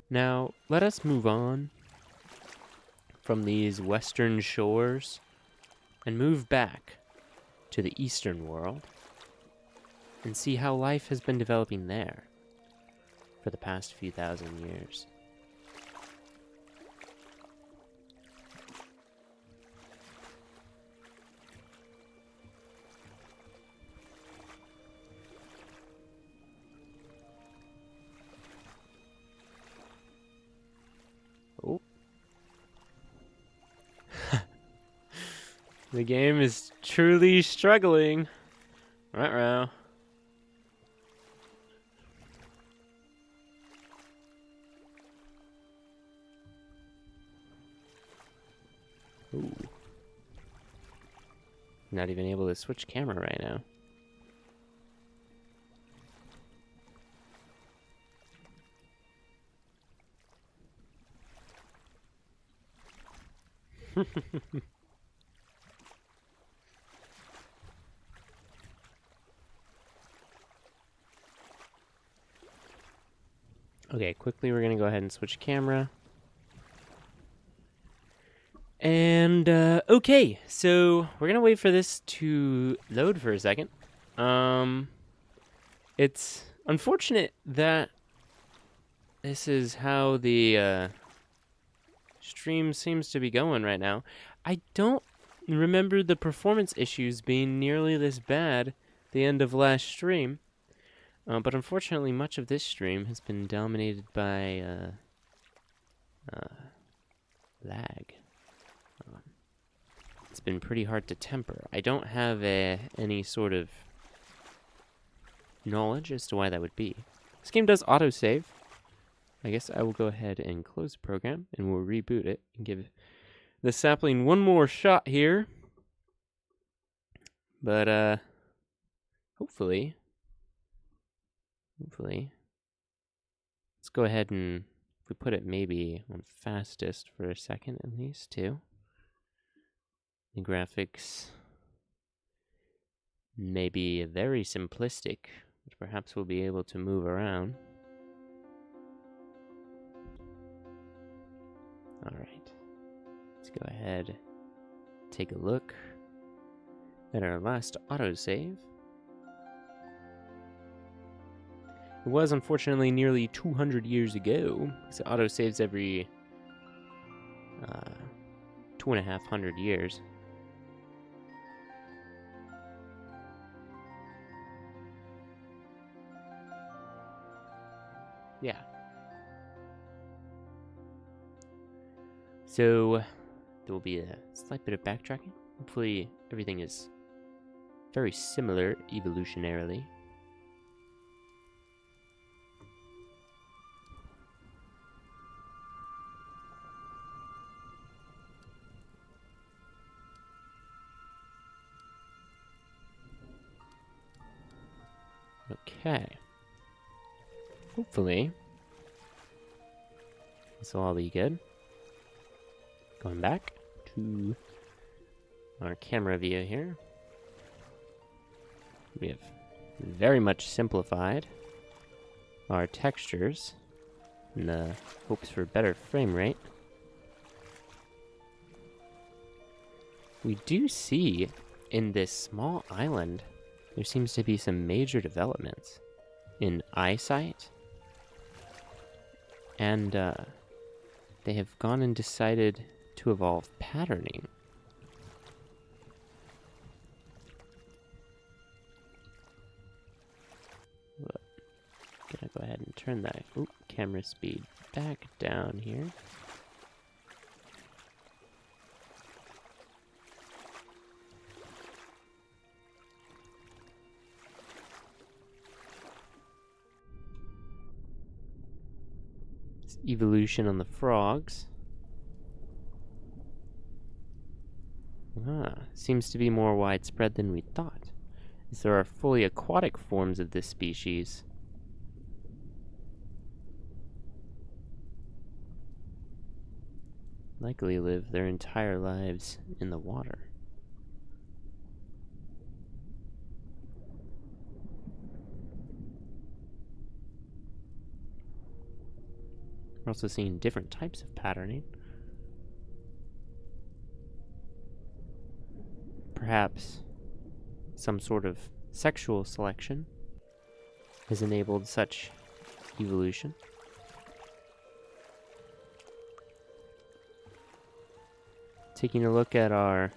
Now, let us move on from these western shores and move back to the eastern world and see how life has been developing there for the past few thousand years. Oh. The game is truly struggling. Ruh-roh. Ooh. Not even able to switch camera right now. Okay, quickly we're gonna go ahead and switch camera. And, okay, so we're gonna wait for this to load for a second. It's unfortunate that this is how the, stream seems to be going right now. I don't remember the performance issues being nearly this bad the end of last stream. But unfortunately, much of this stream has been dominated by, lag. It's been pretty hard to temper. I don't have any sort of knowledge as to why that would be. This game does autosave. I guess I will go ahead and close the program, and we'll reboot it and give the sapling one more shot here. But, hopefully, let's go ahead and, if we put it maybe on fastest for a second at least, too. The graphics may be very simplistic, but perhaps we'll be able to move around. Alright, let's go ahead, take a look at our last autosave. It was unfortunately nearly 200 years ago, because it autosaves every 2,500 years. Yeah. So, there will be a slight bit of backtracking. Hopefully, everything is very similar evolutionarily. Okay. Hopefully, this will all be good. Going back to our camera view here. We have very much simplified our textures in the hopes for better frame rate. We do see in this small island, there seems to be some major developments in eyesight. And they have gone and decided to evolve patterning. Look, gonna go ahead and turn that camera speed back down here. This evolution on the frogs. Seems to be more widespread than we thought, as there are fully aquatic forms of this species. Likely live their entire lives in the water. We're also seeing different types of patterning. Perhaps some sort of sexual selection has enabled such evolution. Taking a look at our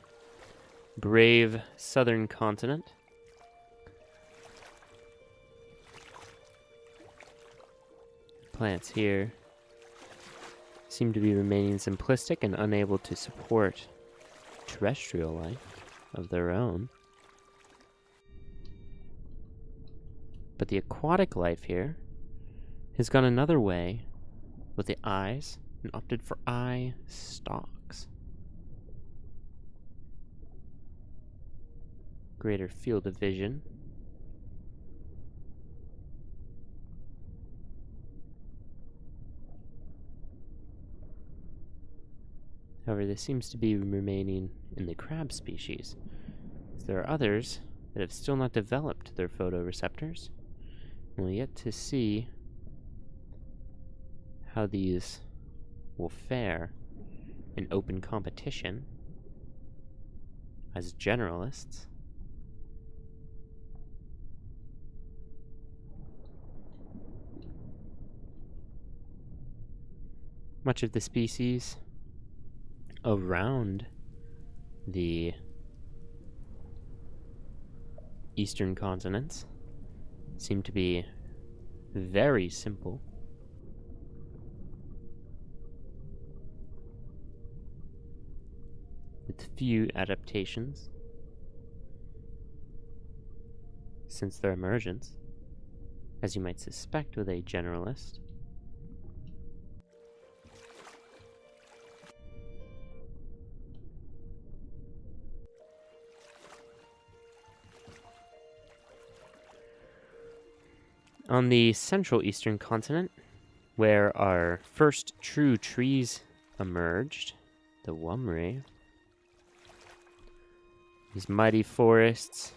brave southern continent. Plants here seem to be remaining simplistic and unable to support terrestrial life of their own. But the aquatic life here has gone another way with the eyes and opted for eye stalks. Greater field of vision. However, this seems to be remaining in the crab species. There are others that have still not developed their photoreceptors. We'll yet to see how these will fare in open competition as generalists. Much of the species around the eastern continents seem to be very simple. With few adaptations since their emergence, as you might suspect with a generalist. On the central eastern continent, where our first true trees emerged, the Wumri, these mighty forests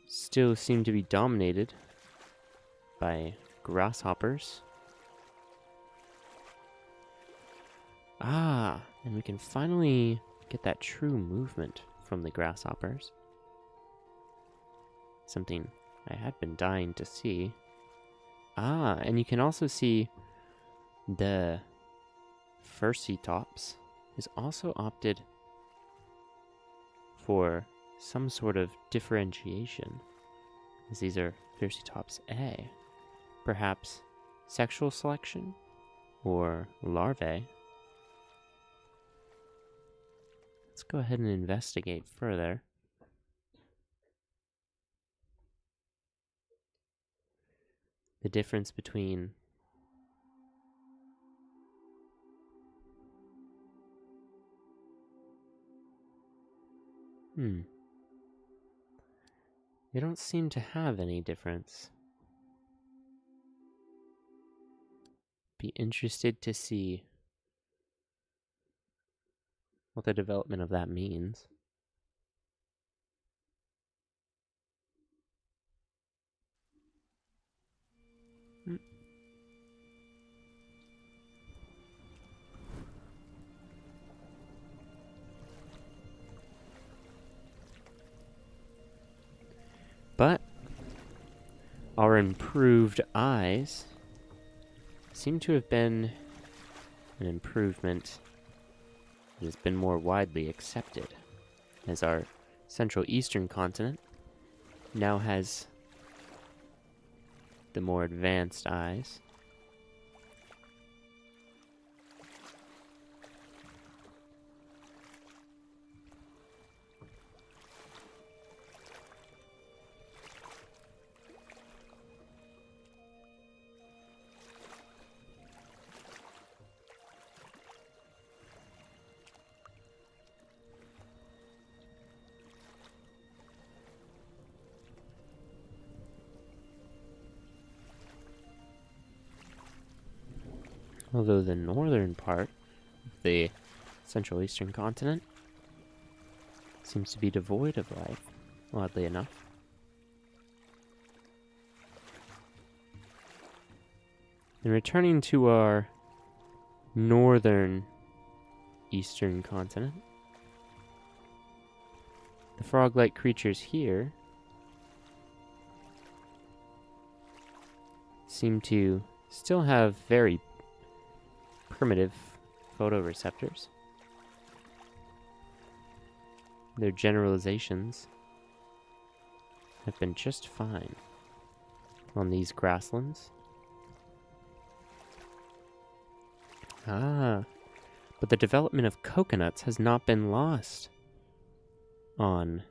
still seem to be dominated by grasshoppers. Ah, and we can finally get that true movement from the grasshoppers. Something I had been dying to see. Ah, and you can also see the Furcytops is also opted for some sort of differentiation, as these are Furcytops A. Perhaps sexual selection or larvae. Let's go ahead and investigate further. The difference between they don't seem to have any difference. Be interested to see what the development of that means. But our improved eyes seem to have been an improvement that has been more widely accepted, as our central eastern continent now has the more advanced eyes. Although the northern part of the central eastern continent seems to be devoid of life, oddly enough. And returning to our northern eastern continent, the frog-like creatures here seem to still have very primitive photoreceptors. Their generalizations have been just fine on these grasslands. Ah, but the development of coconuts has not been lost on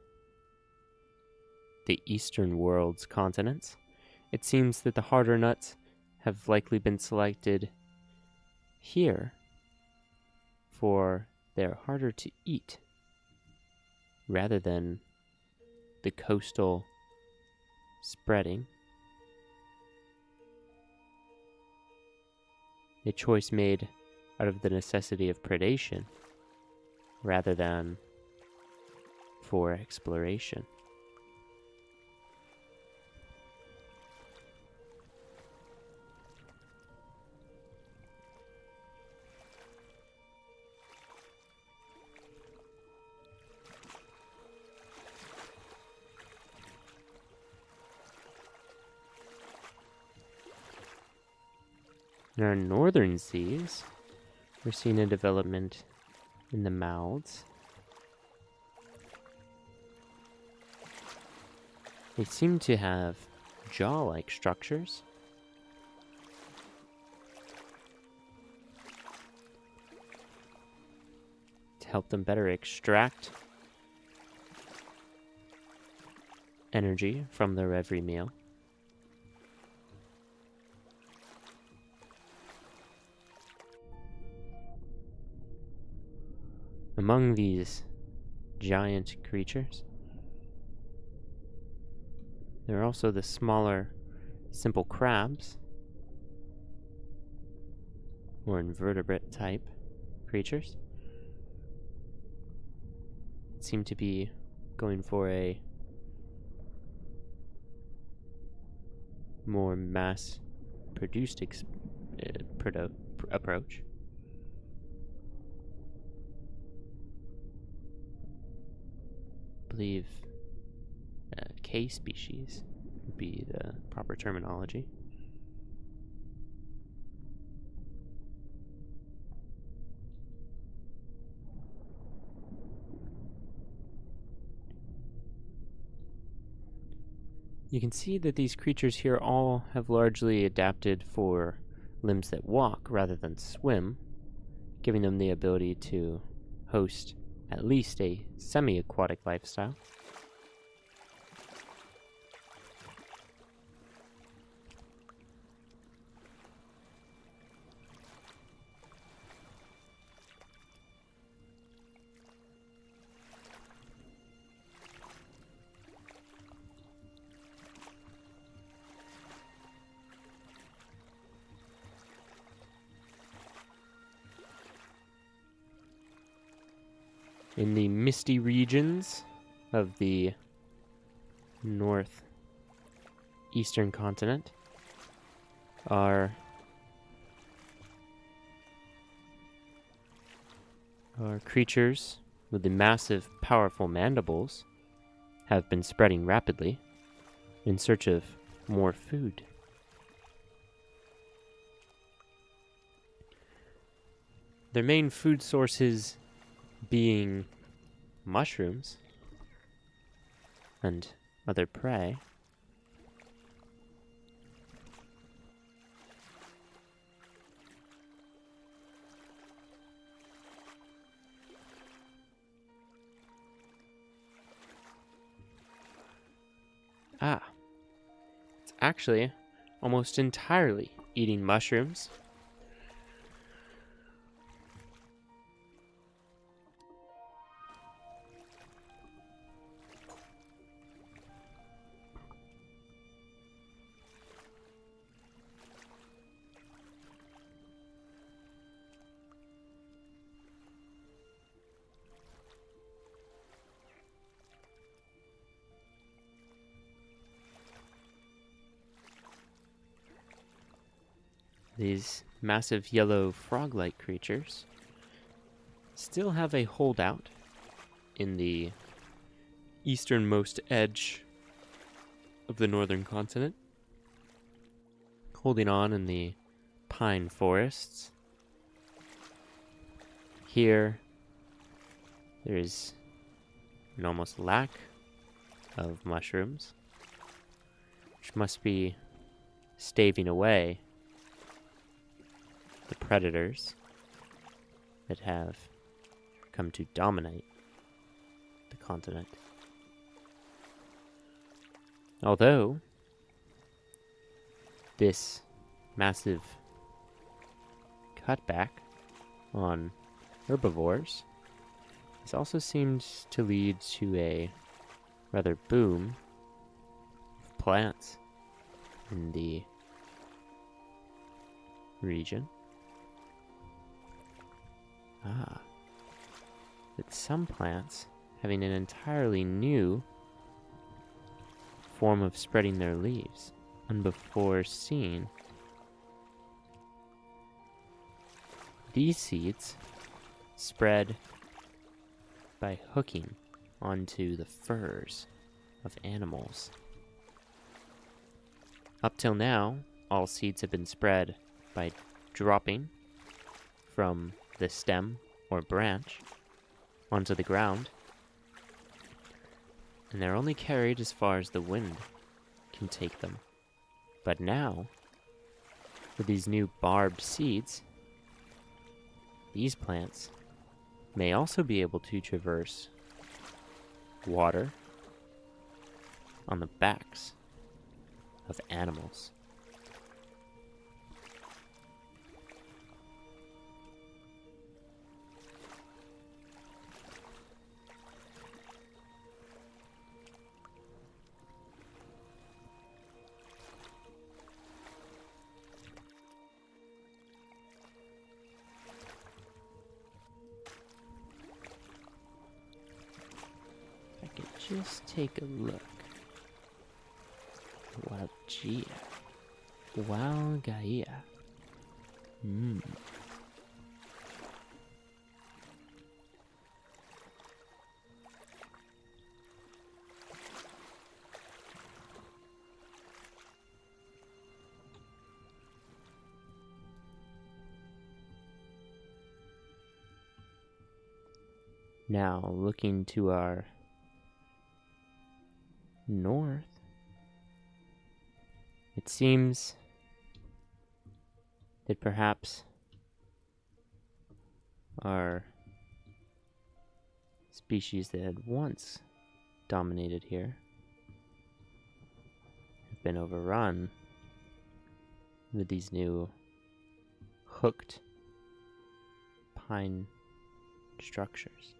the eastern world's continents. It seems that the harder nuts have likely been selected here for their harder to eat rather than the coastal spreading. A choice made out of the necessity of predation rather than for exploration. In our northern seas, we're seeing a development in the mouths. They seem to have jaw-like structures. To help them better extract energy from their every meal. Among these giant creatures, there are also the smaller, simple crabs, or invertebrate type creatures. Seem to be going for a more mass-produced approach. I believe K species would be the proper terminology. You can see that these creatures here all have largely adapted for limbs that walk rather than swim, giving them the ability to host at least a semi-aquatic lifestyle. In the misty regions of the northeastern continent are creatures with the massive, powerful mandibles have been spreading rapidly in search of more food. Their main food sources being mushrooms and other prey. It's actually almost entirely eating mushrooms. These massive yellow frog-like creatures still have a holdout in the easternmost edge of the northern continent, holding on in the pine forests. Here, there is an almost lack of mushrooms, which must be staving away the predators that have come to dominate the continent. Although this massive cutback on herbivores, this also seems to lead to a rather boom of plants in the region. With some plants having an entirely new form of spreading their leaves, unbefore seen. These seeds spread by hooking onto the furs of animals. Up till now, all seeds have been spread by dropping from the stem or branch onto the ground, and they're only carried as far as the wind can take them. But now, with these new barbed seeds, these plants may also be able to traverse water on the backs of animals. Just take a look. Walgia. Walgaia. Now, looking to our north, it seems that perhaps our species that had once dominated here have been overrun with these new hooked pine structures.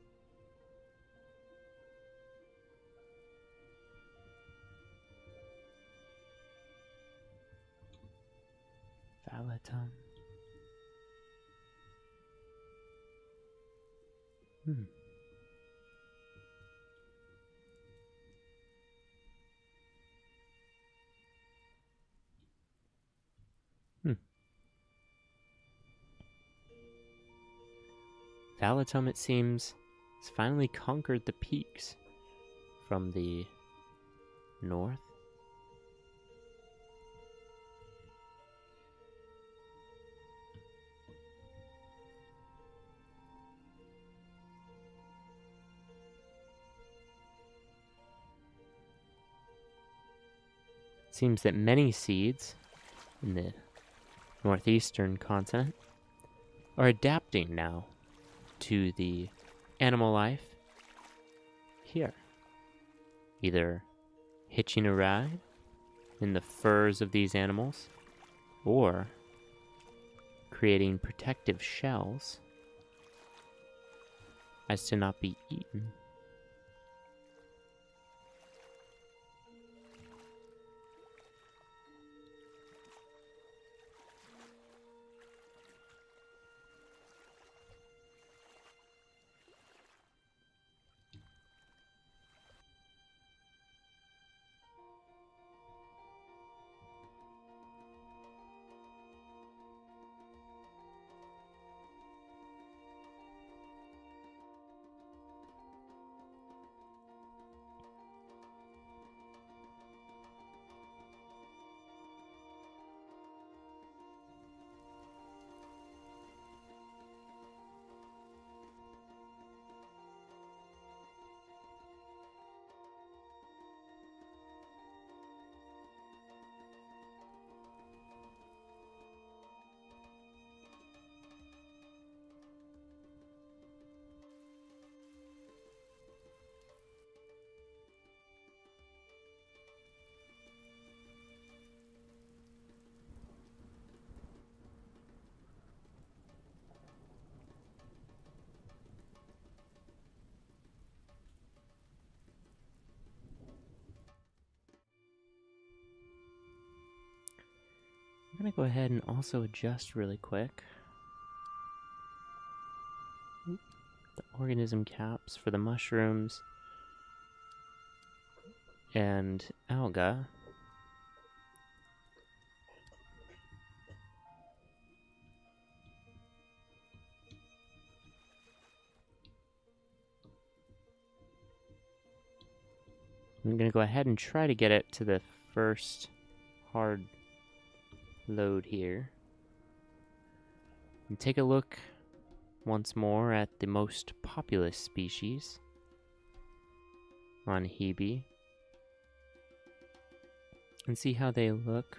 Valatum. Valatum, it seems, has finally conquered the peaks from the north. It seems that many seeds in the northeastern continent are adapting now to the animal life here. Either hitching a ride in the furs of these animals, or creating protective shells as to not be eaten. going to go ahead and also adjust really quick the organism caps for the mushrooms and alga. I'm going to go ahead and try to get it to the first hard load here. And take a look once more at the most populous species on Hebe and see how they look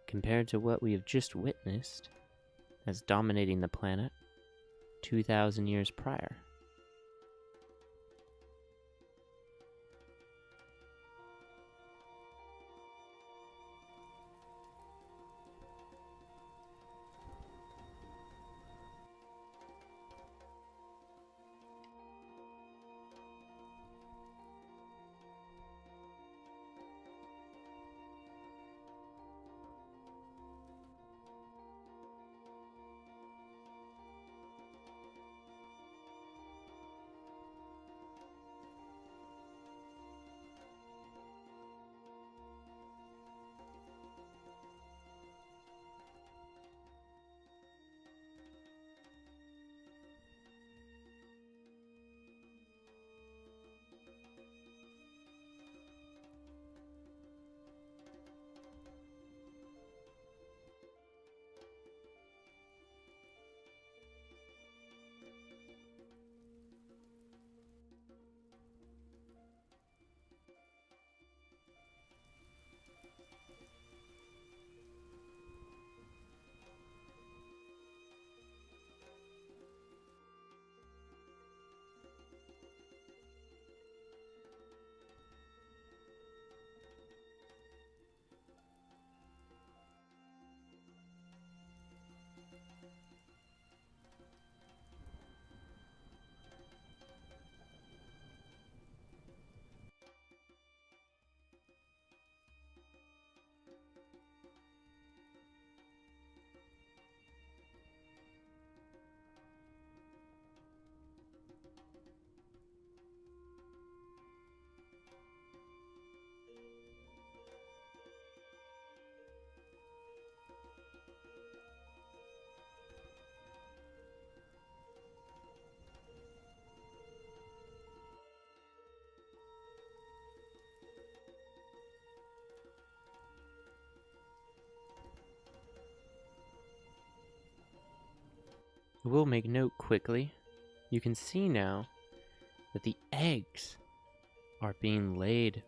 compared to what we have just witnessed as dominating the planet 2,000 years prior. I will make note quickly. You can see now that the eggs are being laid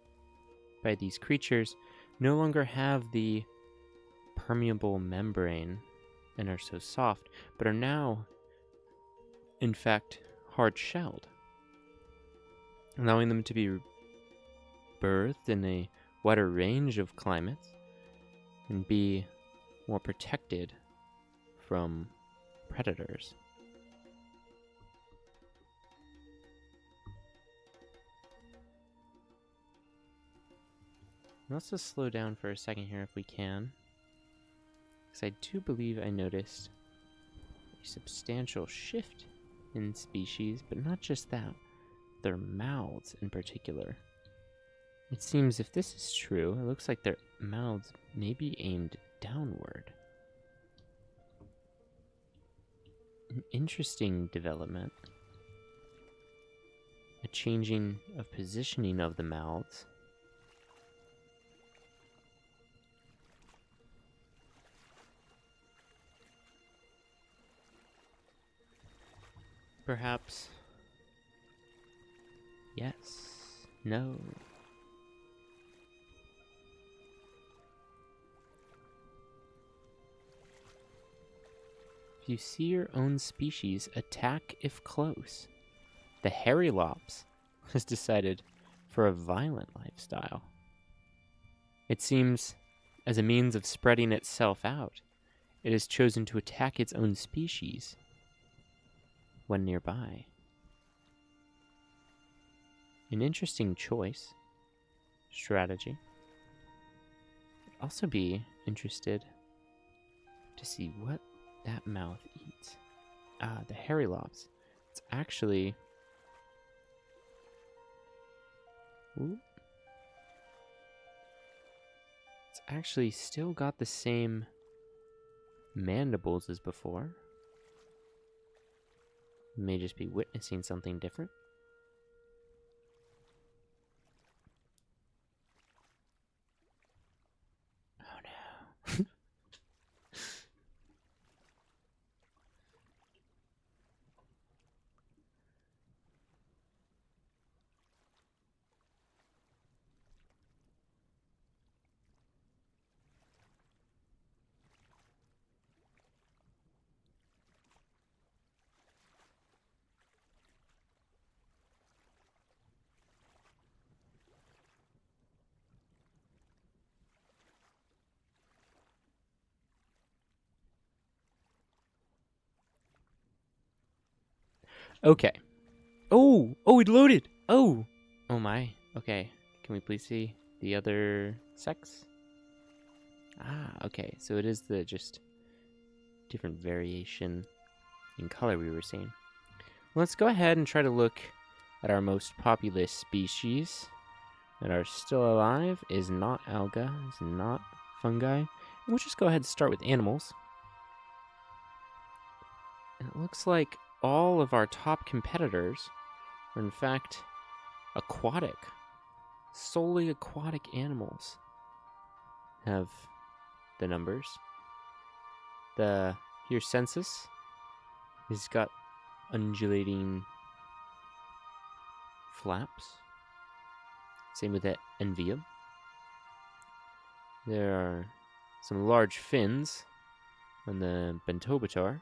by these creatures no longer have the permeable membrane and are so soft, but are now, in fact, hard-shelled, allowing them to be birthed in a wider range of climates and be more protected from predators. Let's just slow down for a second here if we can, because I do believe I noticed a substantial shift in species, but not just that, their mouths in particular. It seems if this is true, it looks like their mouths may be aimed downward. An interesting development. A changing of positioning of the mouths. Perhaps. Yes. No. If you see your own species, attack if close. The hairy lops has decided for a violent lifestyle. It seems, as a means of spreading itself out, it has chosen to attack its own species when nearby. An interesting choice, strategy. Could also be interested to see what that mouth eats. Ah, the hairy lobs. It's actually... Ooh. It's actually still got the same mandibles as before. May just be witnessing something different. Oh no. Okay. Oh, it loaded. Oh my. Okay. Can we please see the other sex? Ah, okay. So it is the just different variation in color we were seeing. Let's go ahead and try to look at our most populous species that are still alive. Is not alga, is not fungi. And we'll just go ahead and start with animals. And it looks like all of our top competitors are in fact aquatic. Solely aquatic animals have the numbers. The here census has got undulating flaps. Same with the envium. There are some large fins on the Bentobatar.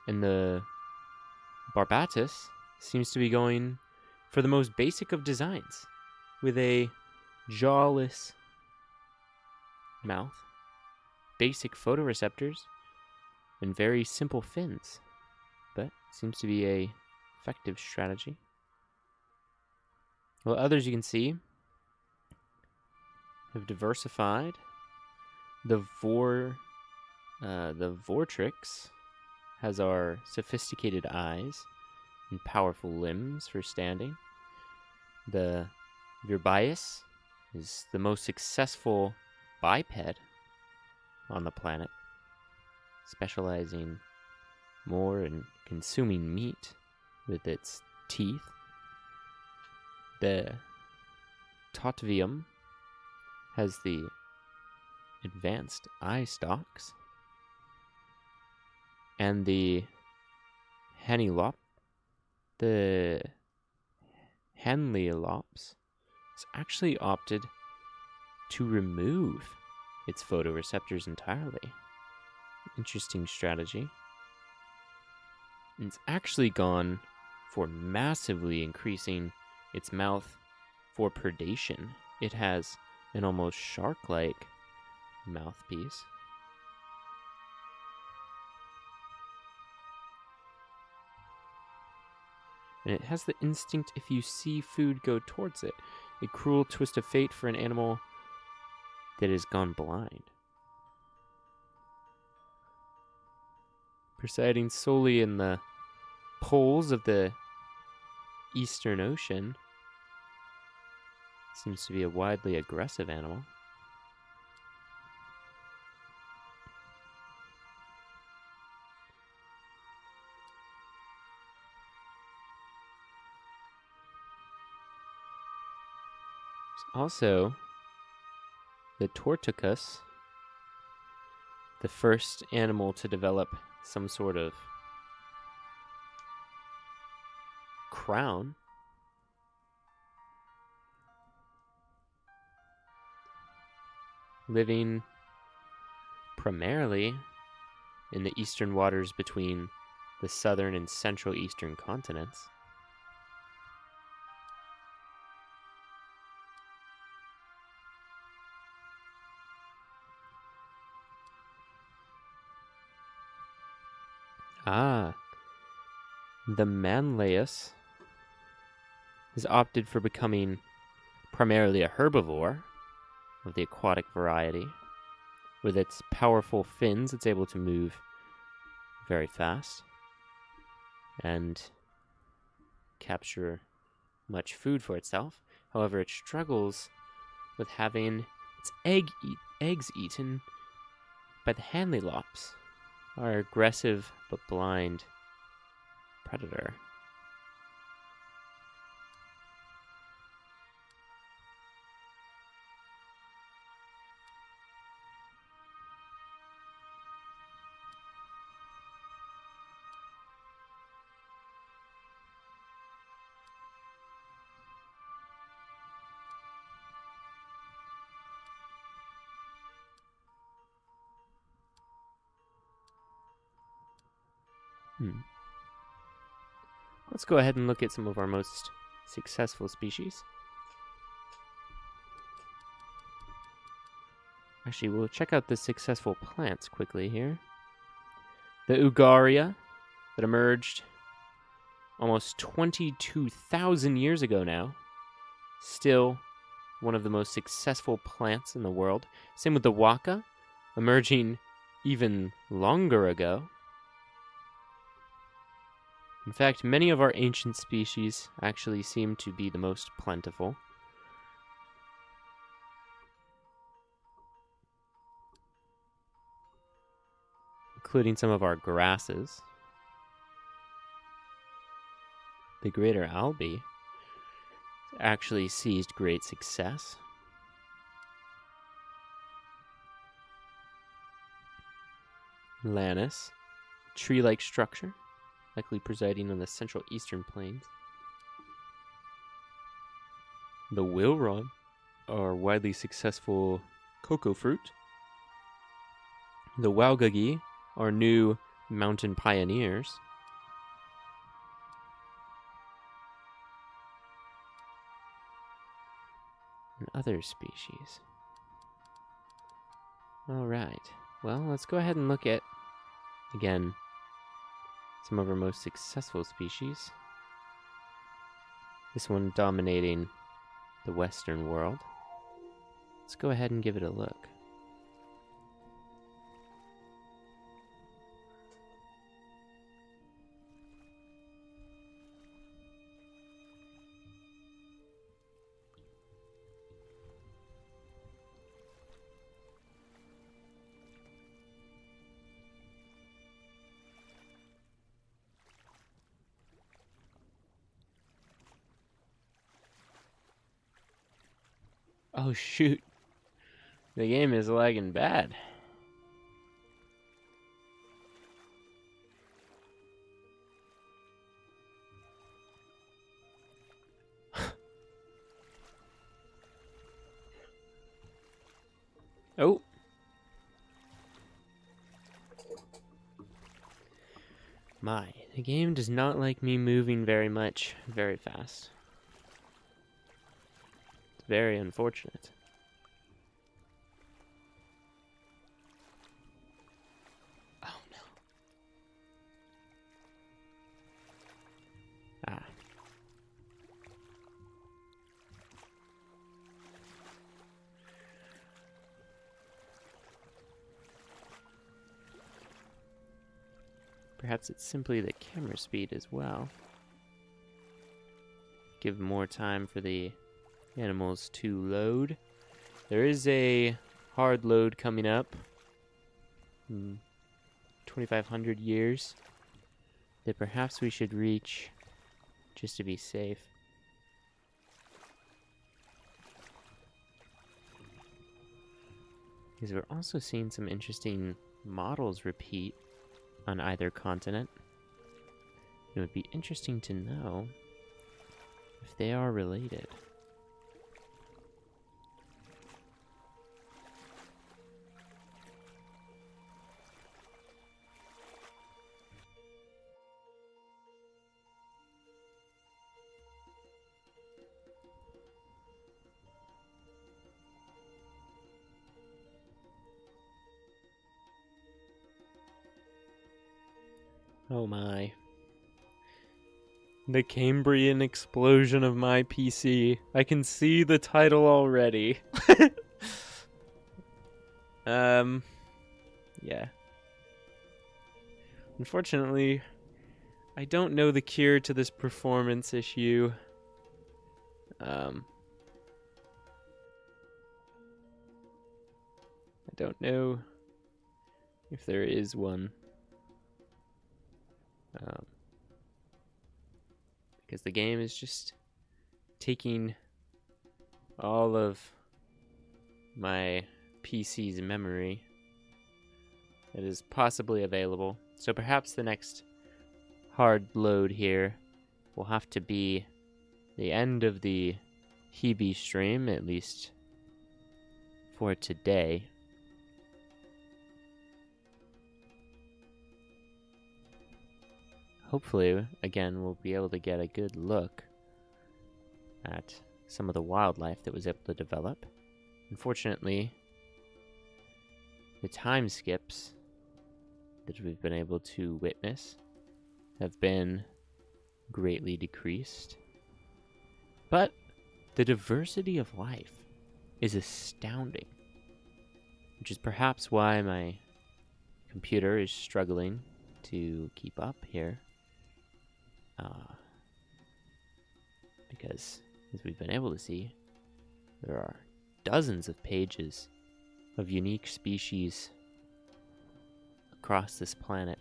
And the Barbatus seems to be going for the most basic of designs, with a jawless mouth, basic photoreceptors, and very simple fins. But seems to be a effective strategy. Well, others you can see have diversified. The Vortrix has our sophisticated eyes and powerful limbs for standing. The Virbius is the most successful biped on the planet, specializing more in consuming meat with its teeth. The Totvium has the advanced eye stalks. And the Henlelops has actually opted to remove its photoreceptors entirely. Interesting strategy. And it's actually gone for massively increasing its mouth for predation. It has an almost shark-like mouthpiece. And it has the instinct if you see food go towards it. A cruel twist of fate for an animal that has gone blind. Presiding solely in the poles of the Eastern Ocean, seems to be a widely aggressive animal. Also, the Tortugas, the first animal to develop some sort of crown, living primarily in the eastern waters between the southern and central eastern continents. The Manlius has opted for becoming primarily a herbivore of the aquatic variety. With its powerful fins, it's able to move very fast and capture much food for itself. However, it struggles with having its eggs eaten by the Handlylops, our aggressive but blind predator. Let's go ahead and look at some of our most successful species. Actually, we'll check out the successful plants quickly here. The Ugaria that emerged almost 22,000 years ago now. Still one of the most successful plants in the world. Same with the Waka, emerging even longer ago. In fact, many of our ancient species actually seem to be the most plentiful. Including some of our grasses. The greater albi actually seized great success. Lannis, tree-like structure, likely presiding on the central eastern plains. The Wilron are widely successful cocoa fruit. The Waugagi are new mountain pioneers. And other species. Alright, well, let's go ahead and look at, again, some of our most successful species. This one dominating the Western world. Let's go ahead and give it a look. Oh shoot, the game is lagging bad. Oh. The game does not like me moving very much, very fast. Very unfortunate. Oh no. Ah. Perhaps it's simply the camera speed as well. Give more time for the animals to load. There is a hard load coming up. 2,500 years. That perhaps we should reach just to be safe. Because we're also seeing some interesting models repeat on either continent. It would be interesting to know if they are related. Oh my. The Cambrian explosion of my PC. I can see the title already. Yeah. Unfortunately, I don't know the cure to this performance issue. I don't know if there is one. Because the game is just taking all of my PC's memory that is possibly available. So perhaps the next hard load here will have to be the end of the Hebe stream, at least for today. Hopefully, again, we'll be able to get a good look at some of the wildlife that was able to develop. Unfortunately, the time skips that we've been able to witness have been greatly decreased. But the diversity of life is astounding, which is perhaps why my computer is struggling to keep up here. Because, as we've been able to see, there are dozens of pages of unique species across this planet.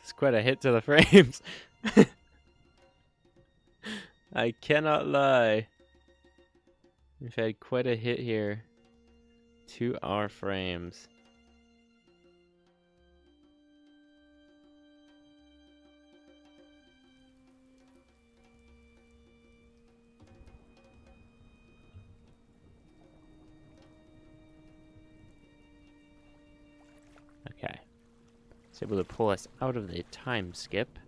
It's quite a hit to the frames. I cannot lie. We've had quite a hit here to our frames. Okay. It's able to pull us out of the time skip.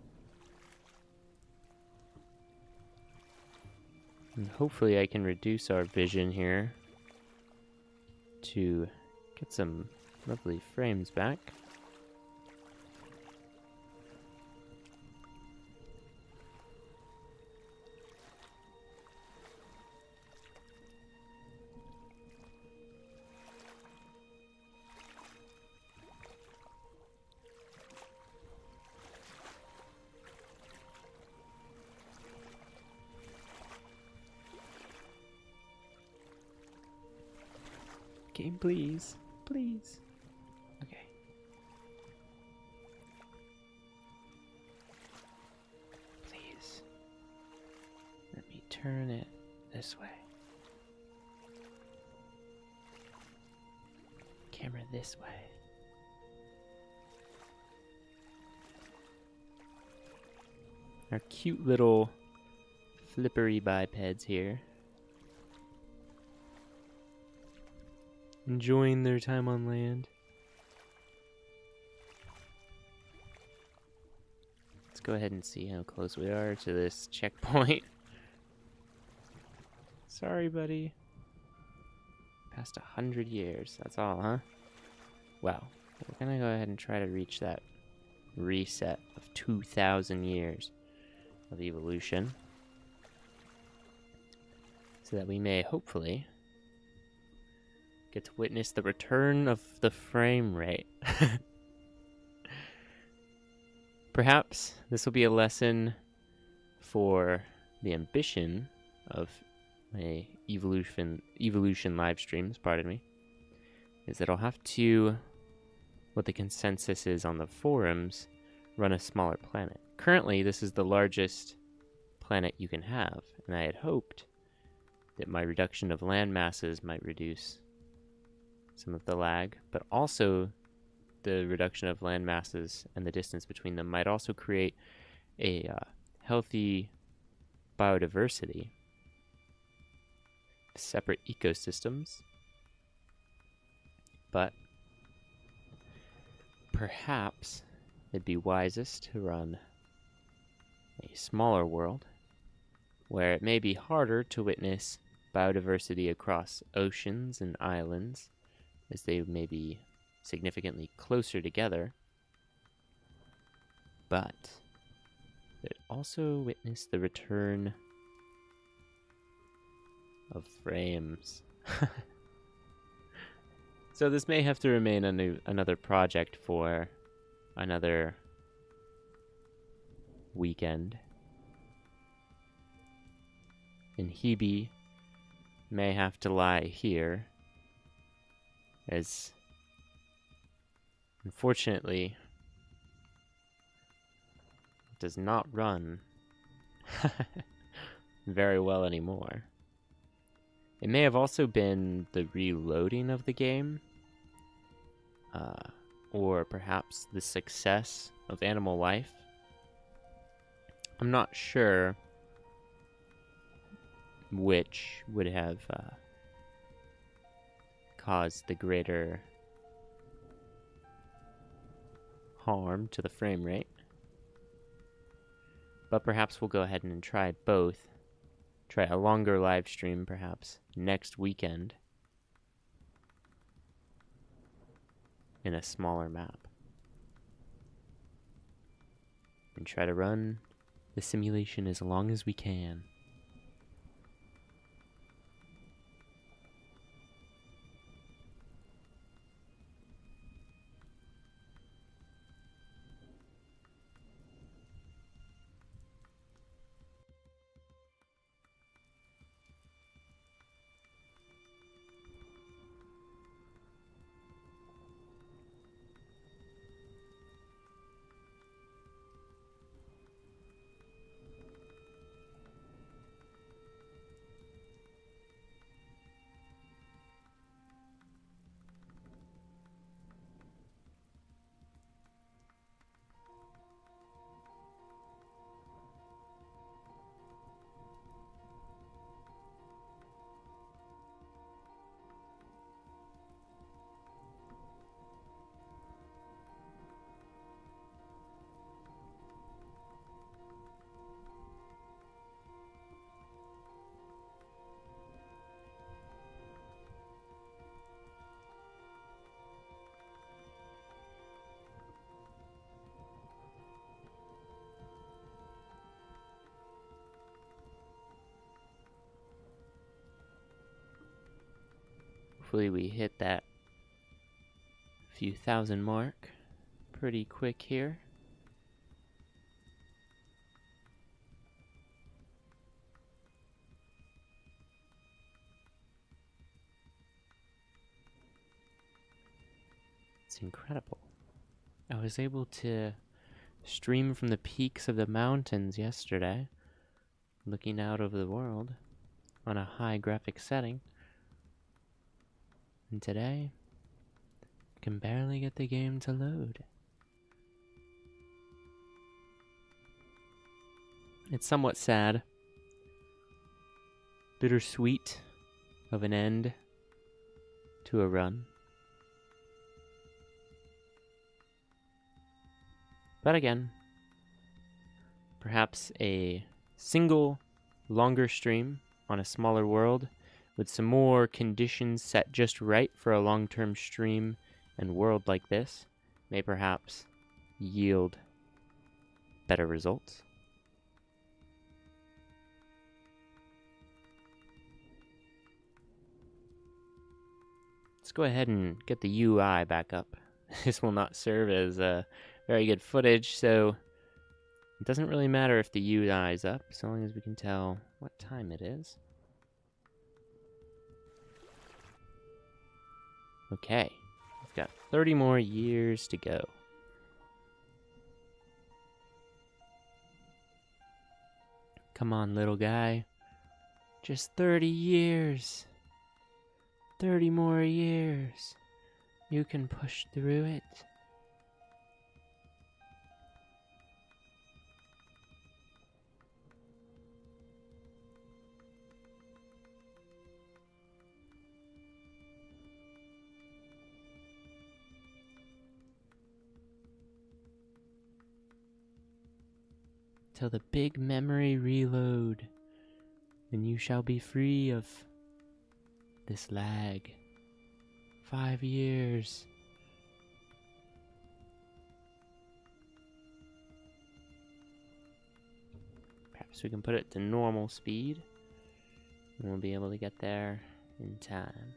And hopefully I can reduce our vision here to get some lovely frames back. Game, please. Please. Okay. Please. Let me turn it this way. Camera this way. Our cute little flippery bipeds here. Enjoying their time on land. Let's go ahead and see how close we are to this checkpoint. Sorry, buddy. Past 100 years. That's all, huh? Well, we're gonna go ahead and try to reach that reset of 2,000 years of evolution, so that we may hopefully get to witness the return of the frame rate. Perhaps this will be a lesson for the ambition of my evolution live streams, pardon me, is that I'll have to, what the consensus is on the forums, run a smaller planet. Currently, this is the largest planet you can have, and I had hoped that my reduction of land masses might reduce some of the lag, but also the reduction of land masses and the distance between them might also create a healthy biodiversity, separate ecosystems. But perhaps it'd be wisest to run a smaller world where it may be harder to witness biodiversity across oceans and islands, as they may be significantly closer together, but it also witness the return of frames. So this may have to remain another project for another weekend. And Hebe may have to lie here, as unfortunately it does not run very well anymore. It may have also been the reloading of the game, or perhaps the success of Animal Life. I'm not sure which would have caused the greater harm to the frame rate. But perhaps we'll go ahead and try both. Try a longer live stream perhaps next weekend in a smaller map. And try to run the simulation as long as we can. Hopefully we hit that few thousand mark pretty quick here. It's incredible. I was able to stream from the peaks of the mountains yesterday, looking out over the world on a high graphic setting. And today, I can barely get the game to load. It's somewhat sad, bittersweet of an end to a run. But again, perhaps a single longer stream on a smaller world with some more conditions set just right for a long-term stream and world like this may perhaps yield better results. Let's go ahead and get the UI back up. This will not serve as very good footage, so it doesn't really matter if the UI is up, so long as we can tell what time it is. Okay, we've got 30 more years to go. Come on, little guy. Just 30 years. 30 more years. You can push through it. Till the big memory reload, and you shall be free of this lag. 5 years. Perhaps we can put it to normal speed, and we'll be able to get there in time.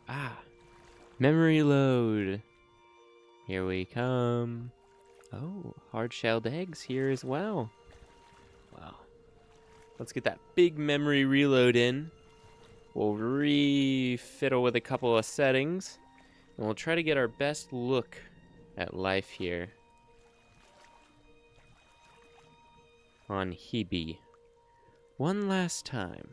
Ah, memory load. Here we come. Oh, hard-shelled eggs here as well. Wow. Let's get that big memory reload in. We'll re-fiddle with a couple of settings, and we'll try to get our best look at life here on Hebe. One last time.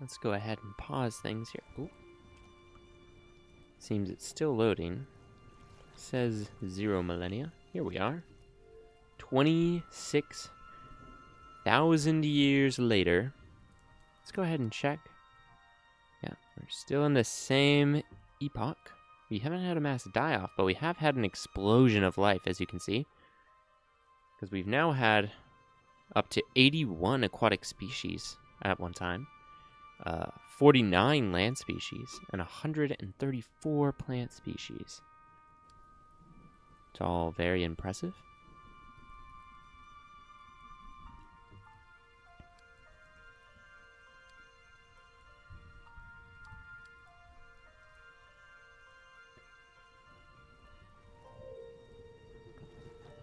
Let's go ahead and pause things here. Ooh. Seems it's still loading. Says 0 millennia. Here we are. 26,000 years later. Let's go ahead and check. Yeah, we're still in the same epoch. We haven't had a mass die-off, but we have had an explosion of life, as you can see. Because we've now had up to 81 aquatic species at one time. 49 land species, and 134 plant species. It's all very impressive.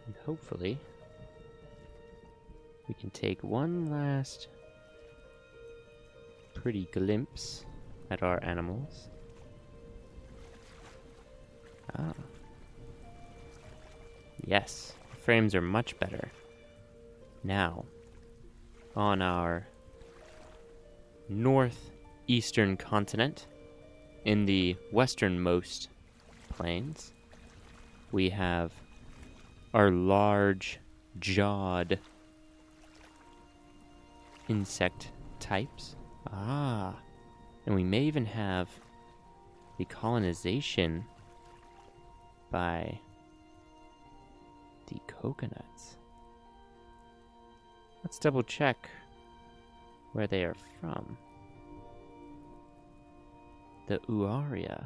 And hopefully, we can take one last pretty glimpse at our animals. Ah. Yes, the frames are much better. Now, on our northeastern continent, in the westernmost plains, we have our large-jawed insect types. Ah, and we may even have the colonization by the coconuts. Let's double check where they are from. The Uaria.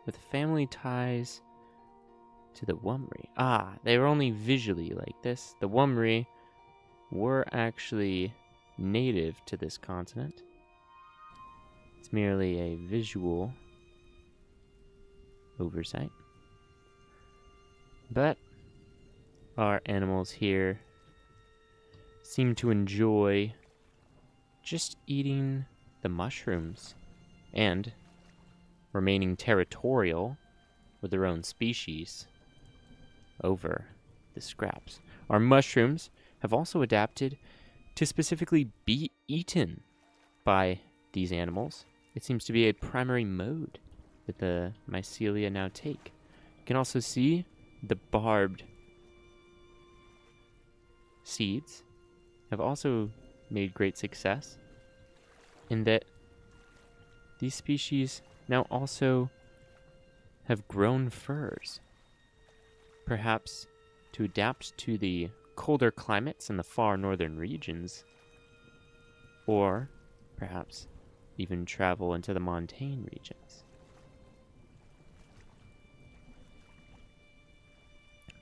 With family ties to the Wumri. Ah, they were only visually like this. The Wumri were actually native to this continent. It's merely a visual oversight. But our animals here seem to enjoy just eating the mushrooms and remaining territorial with their own species over the scraps. Our mushrooms have also adapted to specifically be eaten by these animals. It seems to be a primary mode that the mycelia now take. You can also see the barbed seeds have also made great success in that these species now also have grown furs, perhaps to adapt to the colder climates in the far northern regions, or perhaps even travel into the montane regions.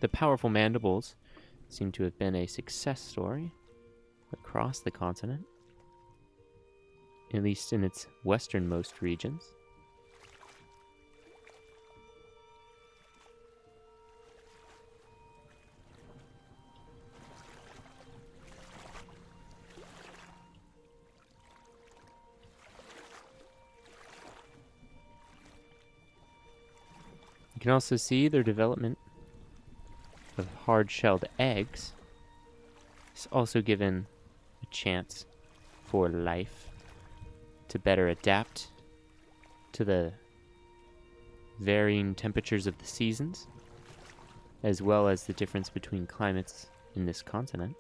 The powerful mandibles seem to have been a success story across the continent, at least in its westernmost regions. You can also see their development of hard-shelled eggs is also given a chance for life to better adapt to the varying temperatures of the seasons, as well as the difference between climates in this continent.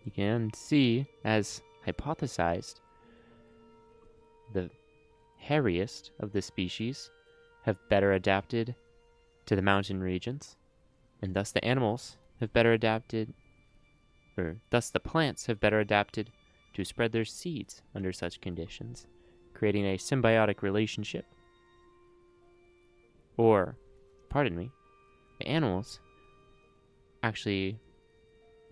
You can see, as hypothesized, the hairiest of the species have better adapted to the mountain regions, and thus the animals have better adapted, or thus the plants have better adapted to spread their seeds under such conditions, creating a symbiotic relationship. Or, pardon me, the animals actually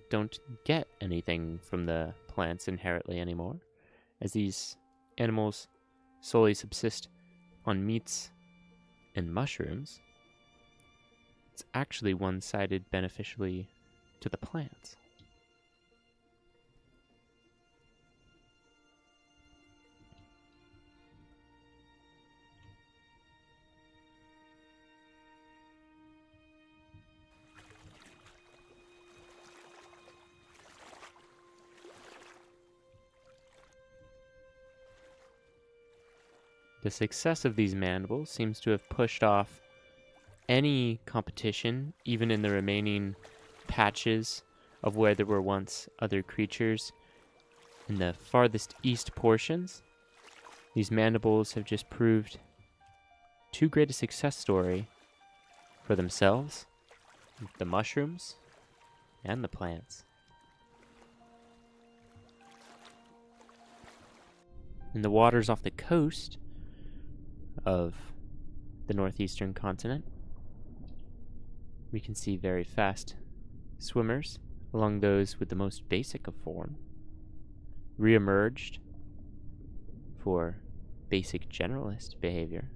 don't get anything from the plants inherently anymore, as these animals solely subsist on meats and mushrooms. It's actually one-sided beneficially to the plants. The success of these mandibles seems to have pushed off any competition, even in the remaining patches of where there were once other creatures. In the farthest east portions, these mandibles have just proved too great a success story for themselves, the mushrooms, and the plants. In the waters off the coast of the northeastern continent, we can see very fast swimmers along those with the most basic of form re-emerged for basic generalist behavior.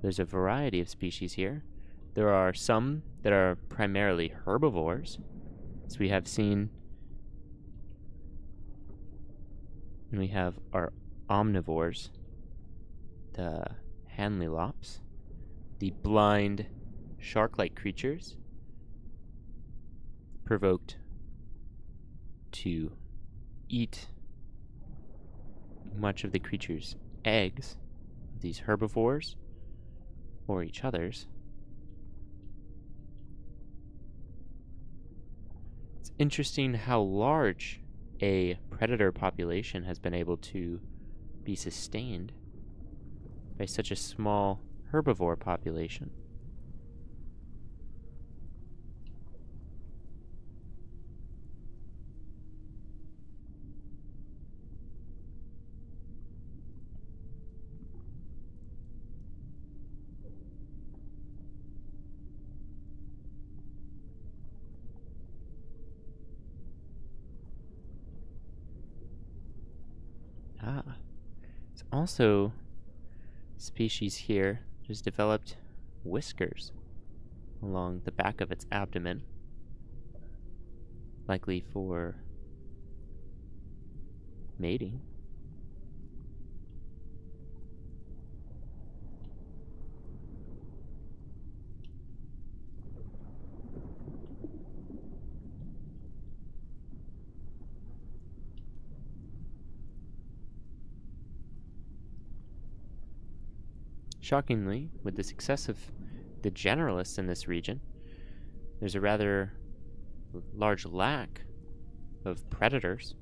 There's a variety of species here. There are some that are primarily herbivores, as we have seen. And we have our omnivores, the Hanlilops, the blind shark-like creatures provoked to eat much of the creature's eggs, these herbivores, or each other's. It's interesting how large a predator population has been able to be sustained by such a small herbivore population. There's also species here that has developed whiskers along the back of its abdomen, likely for mating. Shockingly, with the success of the generalists in this region, there's a rather large lack of predators.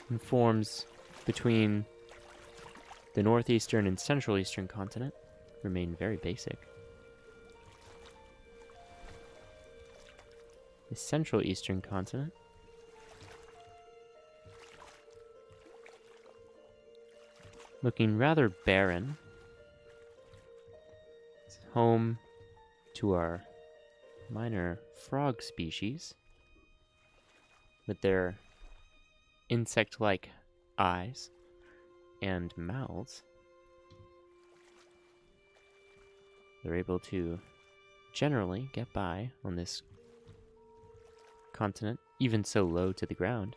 And forms between the northeastern and central eastern continent remain very basic. The central eastern continent looking rather barren. It's home to our minor frog species with their insect-like eyes and mouths. They're able to generally get by on this continent, even so low to the ground.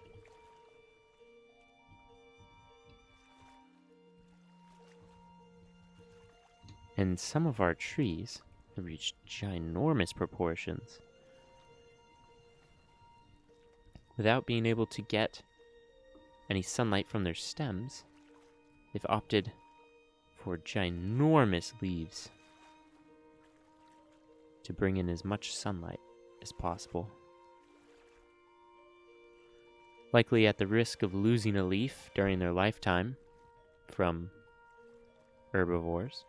And some of our trees have reached ginormous proportions. Without being able to get any sunlight from their stems, they've opted for ginormous leaves to bring in as much sunlight as possible. Likely at the risk of losing a leaf during their lifetime from herbivores.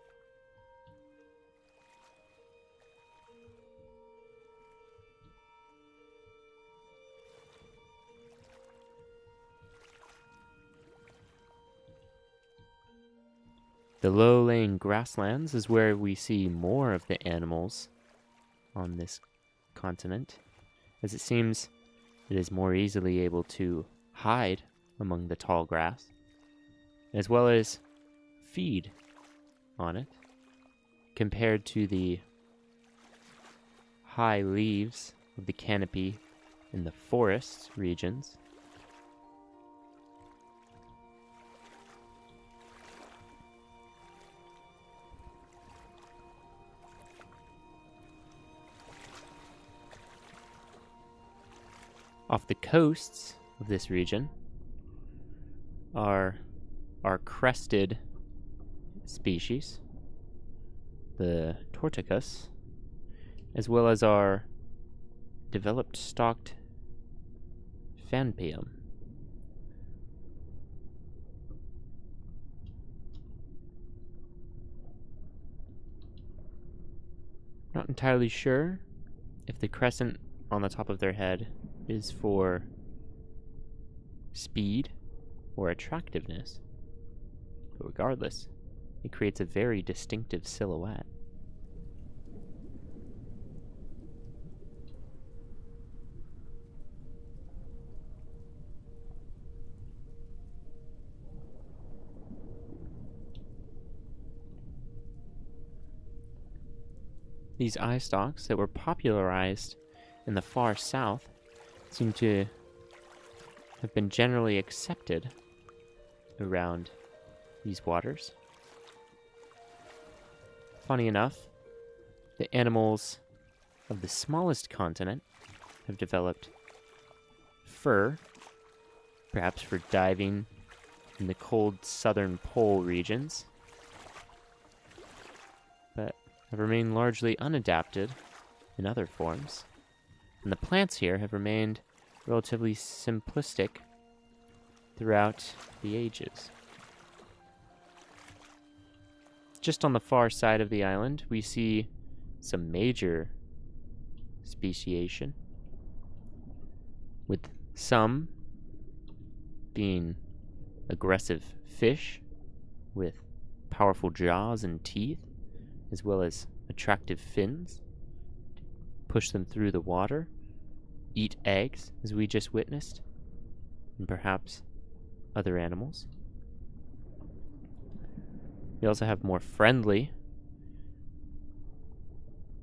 The low-lying grasslands is where we see more of the animals on this continent, as it seems it is more easily able to hide among the tall grass, as well as feed on it, compared to the high leaves of the canopy in the forest regions. Off the coasts of this region are our crested species, the torticus, as well as our developed stalked fanpium. Not entirely sure if the crescent on the top of their head is for speed or attractiveness, but regardless, it creates a very distinctive silhouette. These eye stalks that were popularized in the far south seem to have been generally accepted around these waters. Funny enough, the animals of the smallest continent have developed fur, perhaps for diving in the cold southern pole regions, but have remained largely unadapted in other forms. And the plants here have remained relatively simplistic throughout the ages. Just on the far side of the island, we see some major speciation, with some being aggressive fish with powerful jaws and teeth, as well as attractive fins to push them through the water, eat eggs, as we just witnessed, and perhaps other animals. We also have more friendly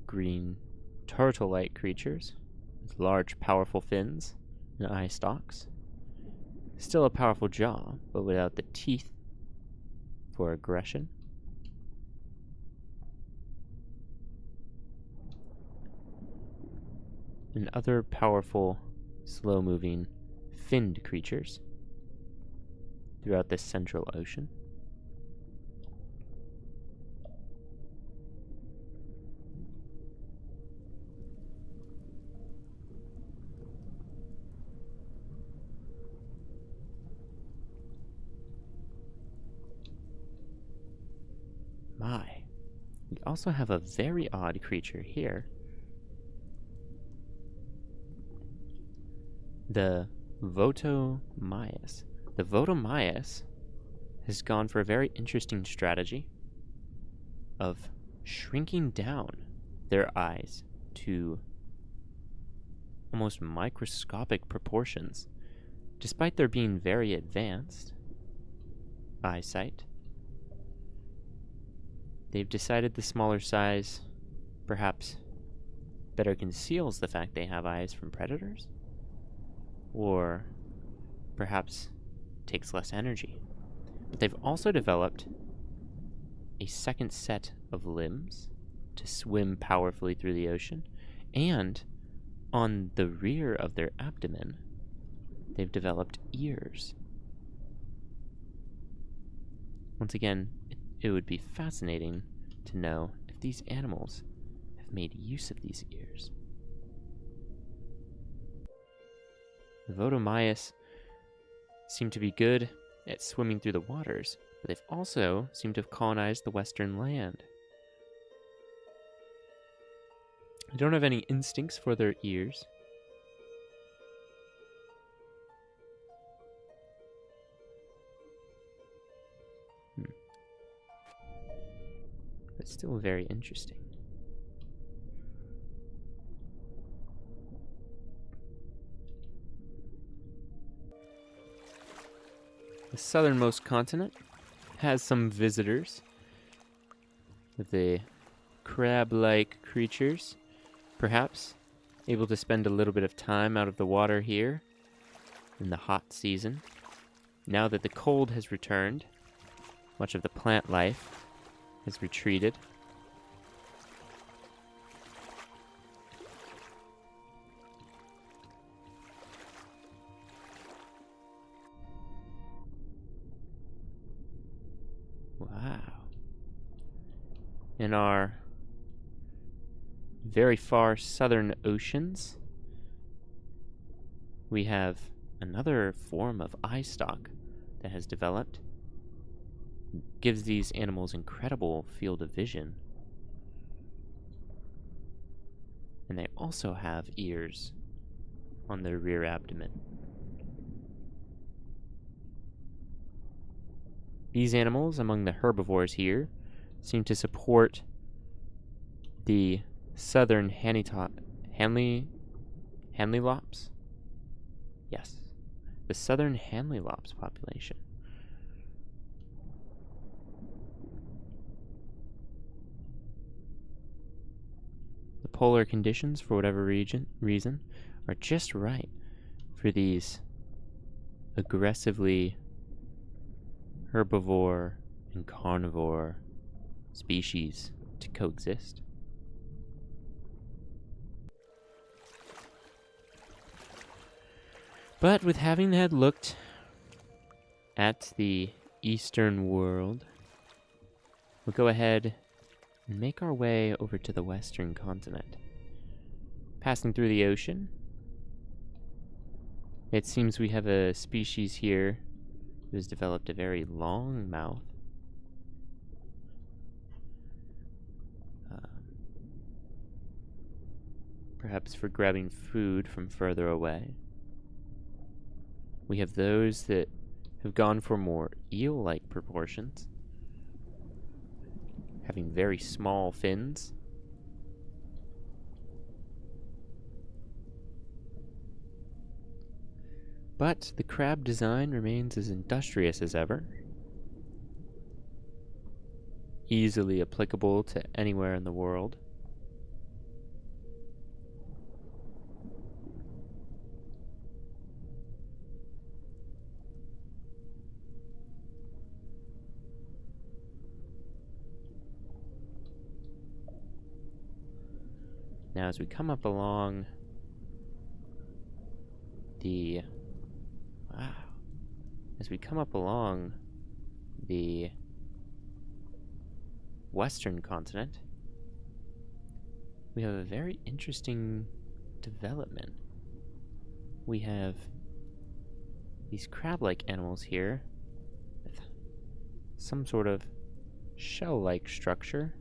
green turtle-like creatures with large, powerful fins and eye stalks. Still a powerful jaw, but without the teeth for aggression. And other powerful, slow-moving, finned creatures throughout this central ocean. My. We also have a very odd creature here. The Votomias. The Votomias has gone for a very interesting strategy of shrinking down their eyes to almost microscopic proportions, despite their being very advanced eyesight. They've decided the smaller size perhaps better conceals the fact they have eyes from predators, or perhaps takes less energy. But they've also developed a second set of limbs to swim powerfully through the ocean, and on the rear of their abdomen, they've developed ears. Once again, it would be fascinating to know if these animals have made use of these ears. The Votomias seem to be good at swimming through the waters, but they've also seemed to have colonized the western land. I don't have any instincts for their ears. But still very interesting. The southernmost continent has some visitors with the crab-like creatures, perhaps able to spend a little bit of time out of the water here in the hot season. Now that the cold has returned, much of the plant life has retreated. Wow. In our very far southern oceans, we have another form of eye stalk that has developed. Gives these animals incredible field of vision. And they also have ears on their rear abdomen. These animals, among the herbivores here, seem to support the southern Hanlilops? Yes, the southern Hanlilops population. The polar conditions, for whatever reason, are just right for these aggressively herbivore and carnivore species to coexist. But with having had looked at the eastern world, we'll go ahead and make our way over to the western continent. Passing through the ocean, it seems we have a species here who has developed a very long mouth. Perhaps for grabbing food from further away. We have those that have gone for more eel-like proportions, having very small fins. But the crab design remains as industrious as ever, easily applicable to anywhere in the world. Now, as we come up along the... Wow. As we come up along the western continent, we have a very interesting development. We have these crab-like animals here with some sort of shell-like structure.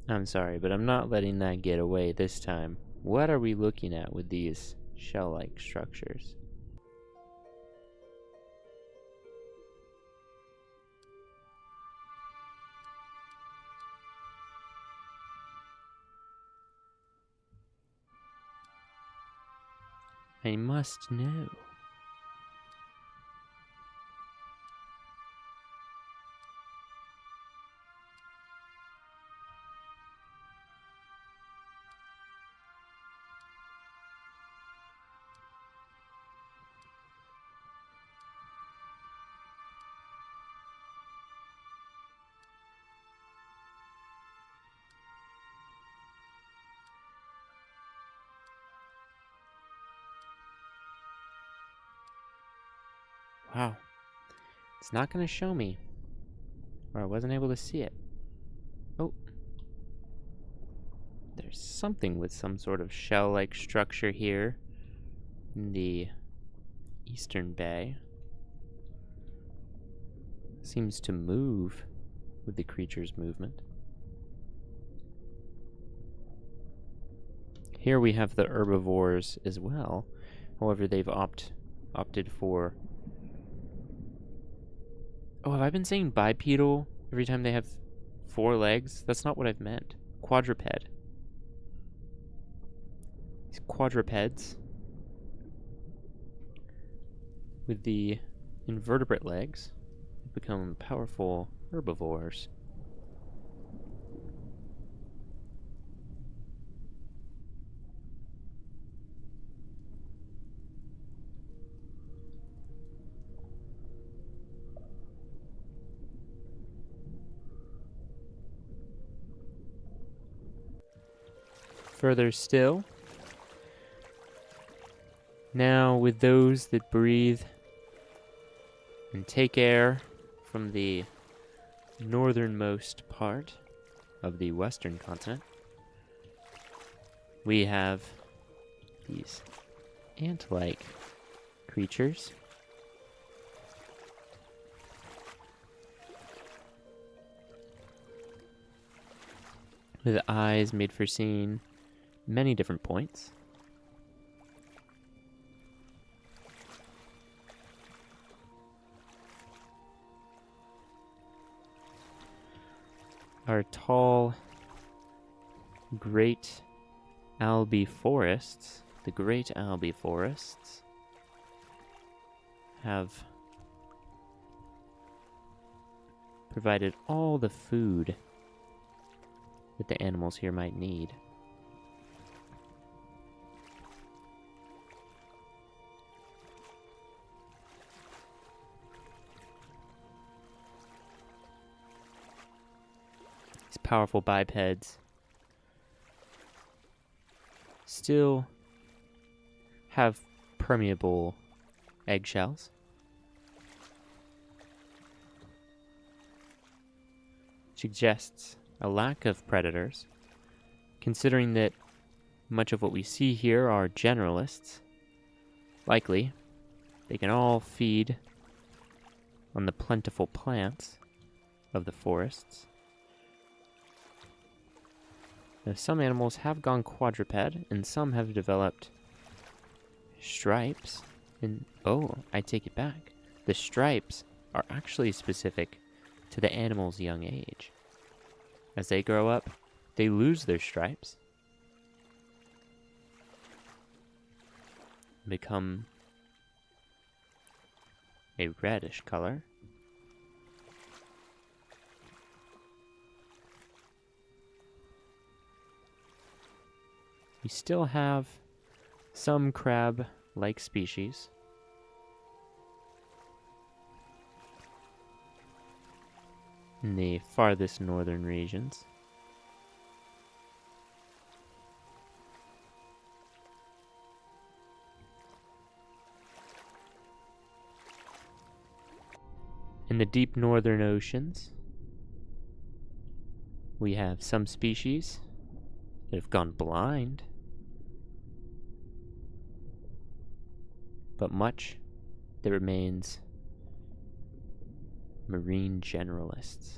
I'm sorry, but I'm not letting that get away this time. What are we looking at with these shell-like structures? I must know. Wow. It's not going to show me. Or I wasn't able to see it. Oh. There's something with some sort of shell-like structure here in the eastern bay. Seems to move with the creature's movement. Here we have the herbivores as well. However, they've opted for... Oh, have I been saying bipedal every time they have 4 legs? That's not what I've meant. Quadruped. These quadrupeds with the invertebrate legs become powerful herbivores. Further still, now with those that breathe and take air from the northernmost part of the western continent, we have these ant-like creatures. With eyes made for seeing many different points. Our tall, great algae forests, the great algae forests, have provided all the food that the animals here might need. These powerful bipeds still have permeable eggshells. Suggests a lack of predators, considering that much of what we see here are generalists. Likely, they can all feed on the plentiful plants of the forests. Now, some animals have gone quadruped, and some have developed stripes. And oh, I take it back. The stripes are actually specific to the animal's young age. As they grow up, they lose their stripes, become a reddish color. We still have some crab-like species. In the farthest northern regions. In the deep northern oceans, we have some species that have gone blind, but much that remains marine generalists.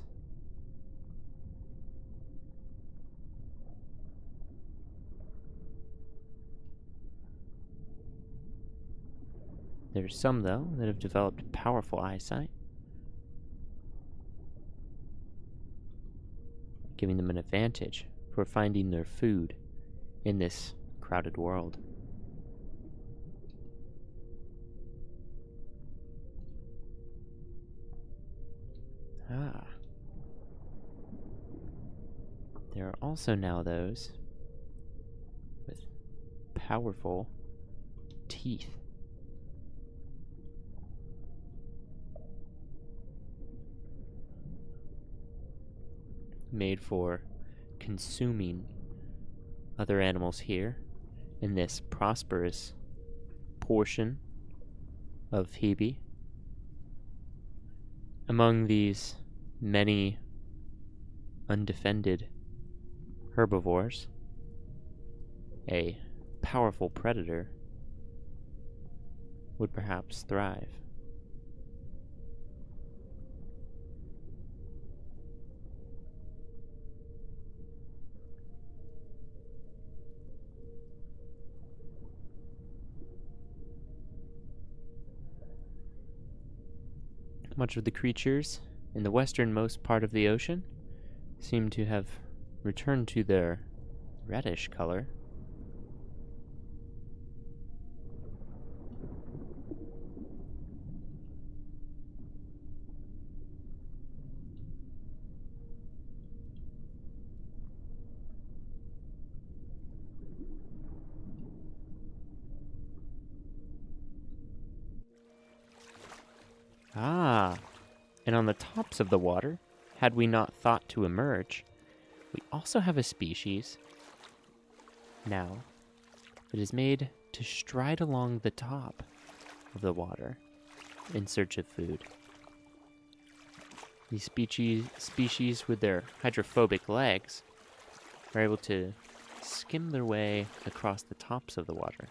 There are some, though, that have developed powerful eyesight, giving them an advantage for finding their food in this crowded world. There are also now those with powerful teeth. Made for consuming other animals here in this prosperous portion of Hebe. Among these many undefended herbivores, a powerful predator would perhaps thrive. Much of the creatures in the westernmost part of the ocean seem to have returned to their reddish color. And on the tops of the water, had we not thought to emerge, we also have a species now that is made to stride along the top of the water in search of food. These species with their hydrophobic legs are able to skim their way across the tops of the water.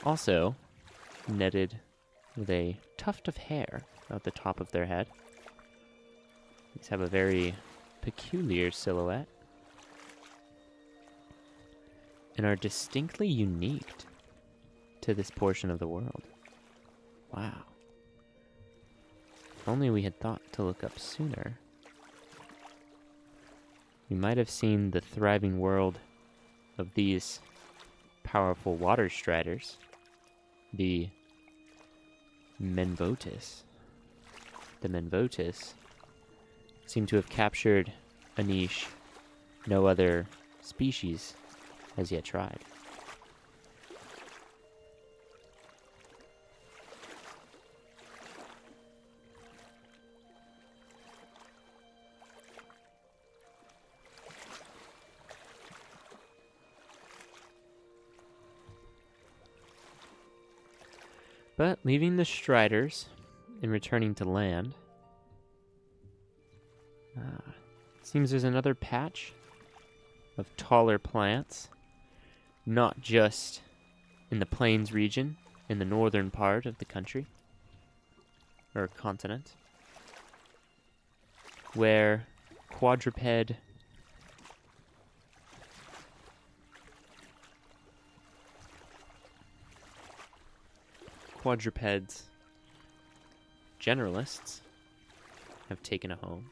Also, netted with a tuft of hair at the top of their head. These have a very peculiar silhouette and are distinctly unique to this portion of the world. Wow. If only we had thought to look up sooner, we might have seen the thriving world of these powerful water striders, the Menvotis. The Menvotis seem to have captured a niche no other species has yet tried. But leaving the striders and returning to land, seems there's another patch of taller plants, not just in the plains region, in the northern part of the country, or continent, where quadrupeds generalists have taken a home.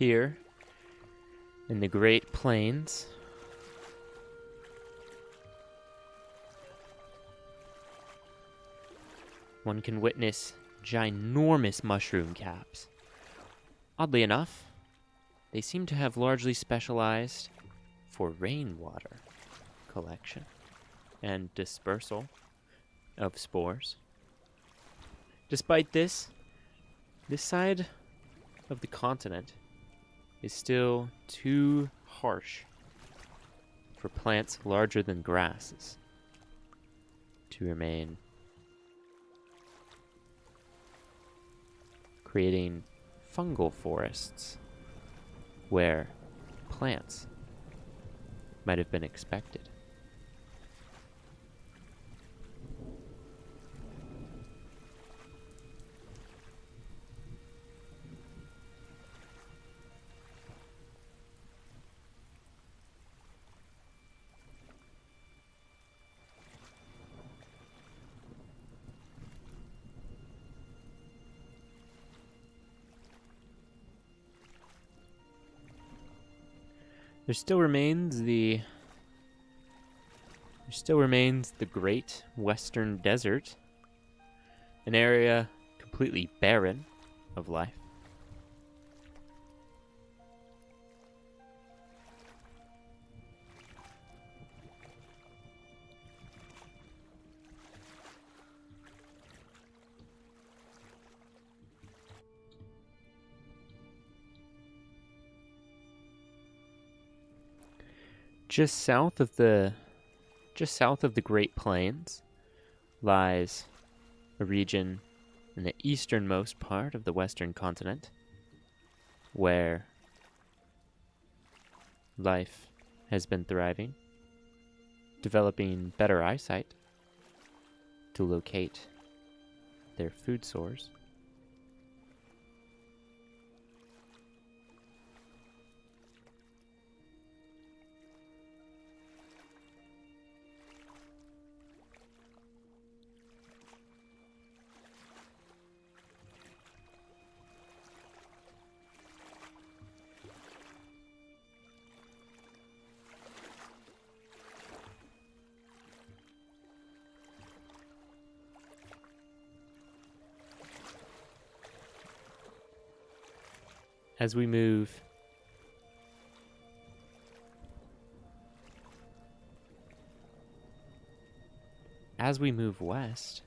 here in the Great Plains. One can witness ginormous mushroom caps. Oddly enough, they seem to have largely specialized for rainwater collection and dispersal of spores. Despite this side of the continent is still too harsh for plants larger than grasses to remain, creating fungal forests where plants might have been expected. There still remains the Great Western Desert, an area completely barren of life. Just south of the Great Plains lies a region in the easternmost part of the western continent where life has been thriving, developing better eyesight to locate their food source. As we move west,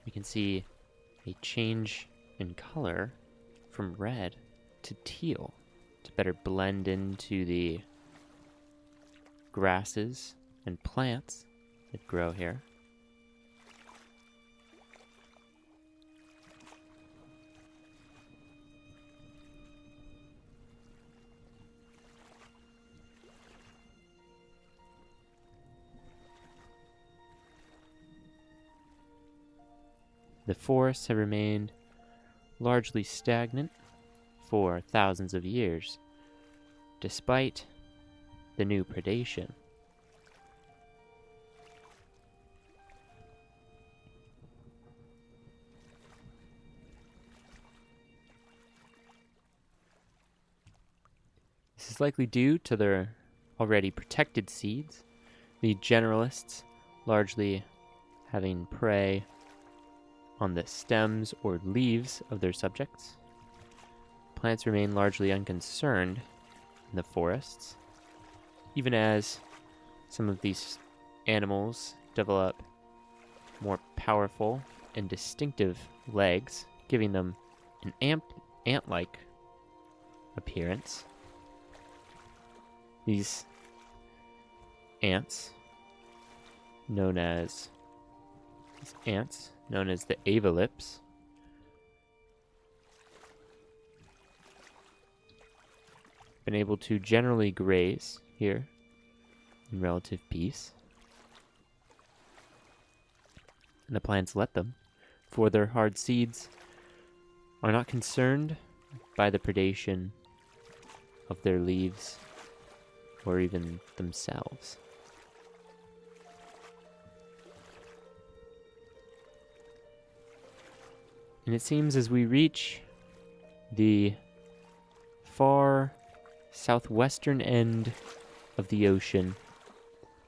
we can see a change in color from red to teal to better blend into the grasses and plants that grow here. The forests have remained largely stagnant for thousands of years, despite the new predation. This is likely due to their already protected seeds, the generalists largely having prey on the stems or leaves of their subjects. Plants remain largely unconcerned in the forests, even as some of these animals develop more powerful and distinctive legs, giving them an ant-like appearance. These ants, known as the avalips, been able to generally graze here in relative peace. And the plants let them, for their hard seeds are not concerned by the predation of their leaves or even themselves. And it seems as we reach the far southwestern end of the ocean,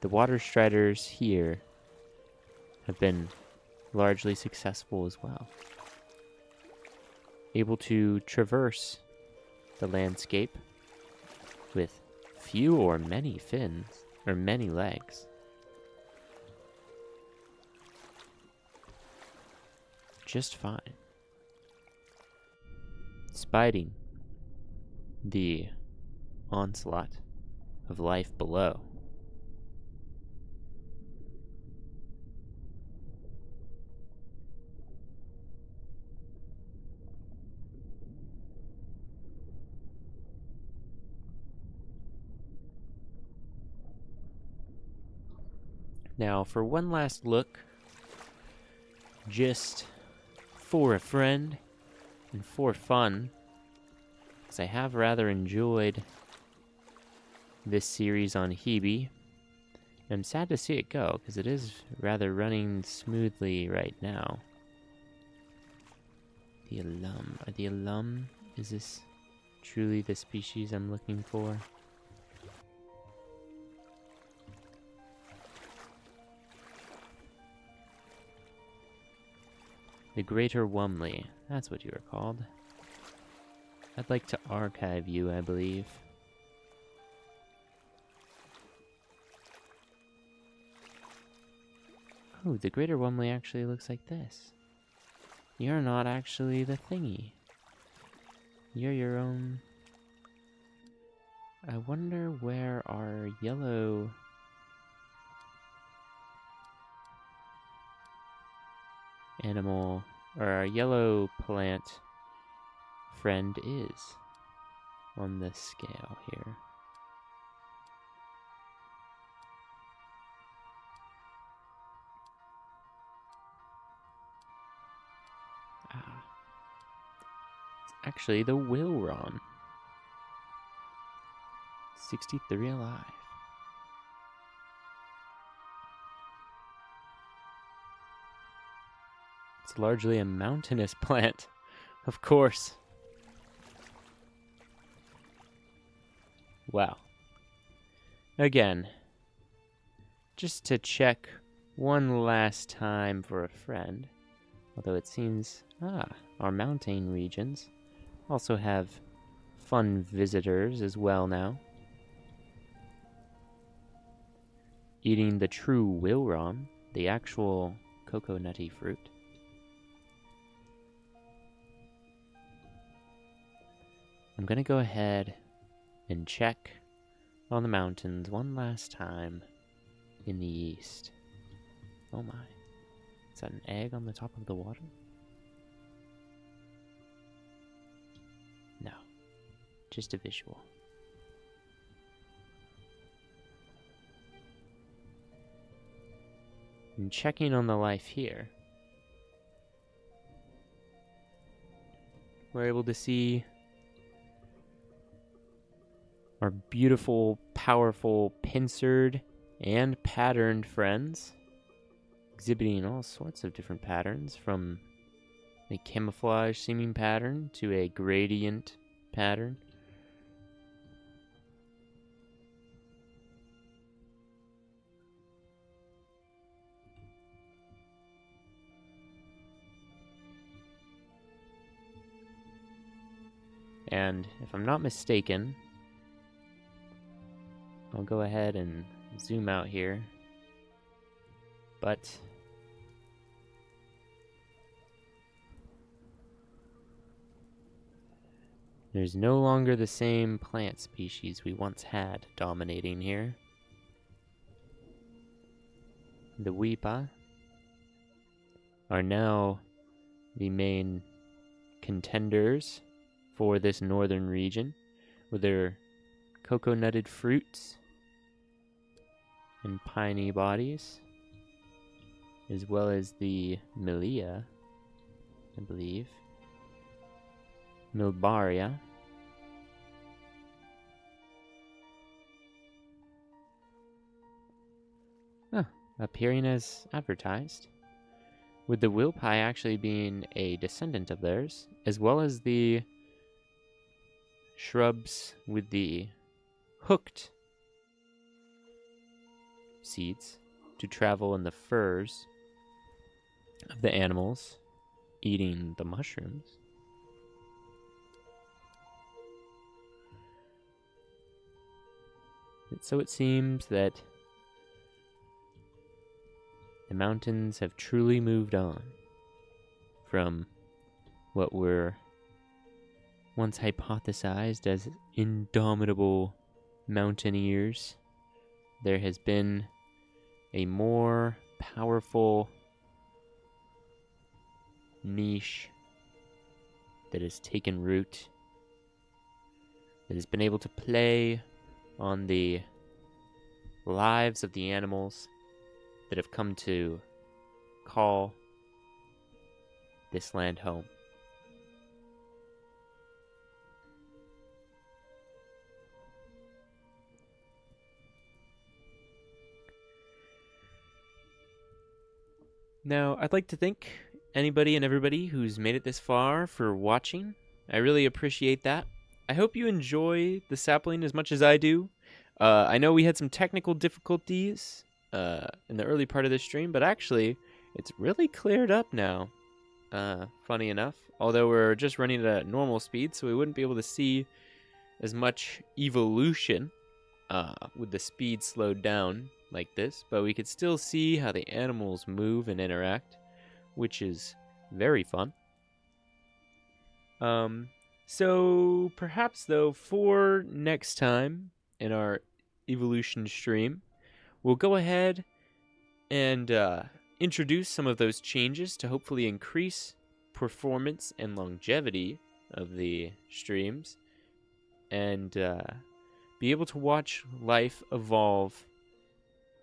the water striders here have been largely successful as well, able to traverse the landscape with few or many fins, or many legs. Just fine. Spiting the onslaught of life below. Now, for one last look, just for a friend and for fun, because I have rather enjoyed this series on Hebe. I'm sad to see it go, because it is rather running smoothly right now. The alum, is this truly the species I'm looking for? The Greater Wumley, that's what you are called. I'd like to archive you, I believe. Oh, the Greater Wumley actually looks like this. You're not actually the thingy. You're your own... I wonder where our yellow... animal, or our yellow plant friend is on this scale here. It's actually the Wilron. 63 alive. It's largely a mountainous plant, of course. Wow. Again, just to check one last time for a friend, although it seems, our mountain regions also have fun visitors as well now. Eating the true Wilron, the actual coconutty fruit. I'm gonna go ahead and check on the mountains one last time in the east. Oh my. Is that an egg on the top of the water? No. Just a visual. And checking on the life here, we're able to see our beautiful, powerful, pincered and patterned friends, exhibiting all sorts of different patterns, from a camouflage seeming pattern to a gradient pattern. And if I'm not mistaken, I'll go ahead and zoom out here, but there's no longer the same plant species we once had dominating here. The Weepa are now the main contenders for this northern region, with their coconutted fruits and piney bodies, as well as the Millennia, I believe, Milbaria, appearing as advertised, with the Wilpie actually being a descendant of theirs, as well as the shrubs with the hooked seeds to travel in the furs of the animals eating the mushrooms. So it seems that the mountains have truly moved on from what were once hypothesized as indomitable mountaineers. There has been a more powerful niche that has taken root, that has been able to play on the lives of the animals that have come to call this land home. Now, I'd like to thank anybody and everybody who's made it this far for watching. I really appreciate that. I hope you enjoy the sapling as much as I do. I know we had some technical difficulties in the early part of the stream, but actually, it's really cleared up now. Funny enough, although we're just running at normal speed, so we wouldn't be able to see as much evolution with the speed slowed down like this, but we could still see how the animals move and interact, which is very fun. So perhaps though, for next time in our evolution stream, we'll go ahead and introduce some of those changes to hopefully increase performance and longevity of the streams, and be able to watch life evolve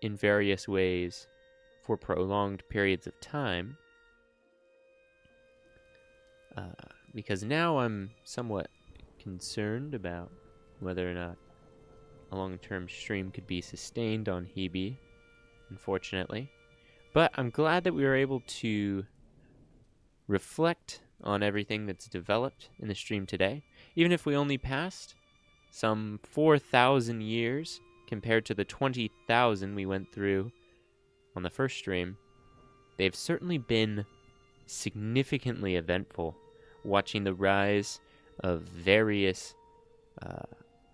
in various ways for prolonged periods of time. Because now I'm somewhat concerned about whether or not a long-term stream could be sustained on Hebe, unfortunately. But I'm glad that we were able to reflect on everything that's developed in the stream today. Even if we only passed some 4,000 years compared to the 20,000 we went through on the first stream, they've certainly been significantly eventful, watching the rise of various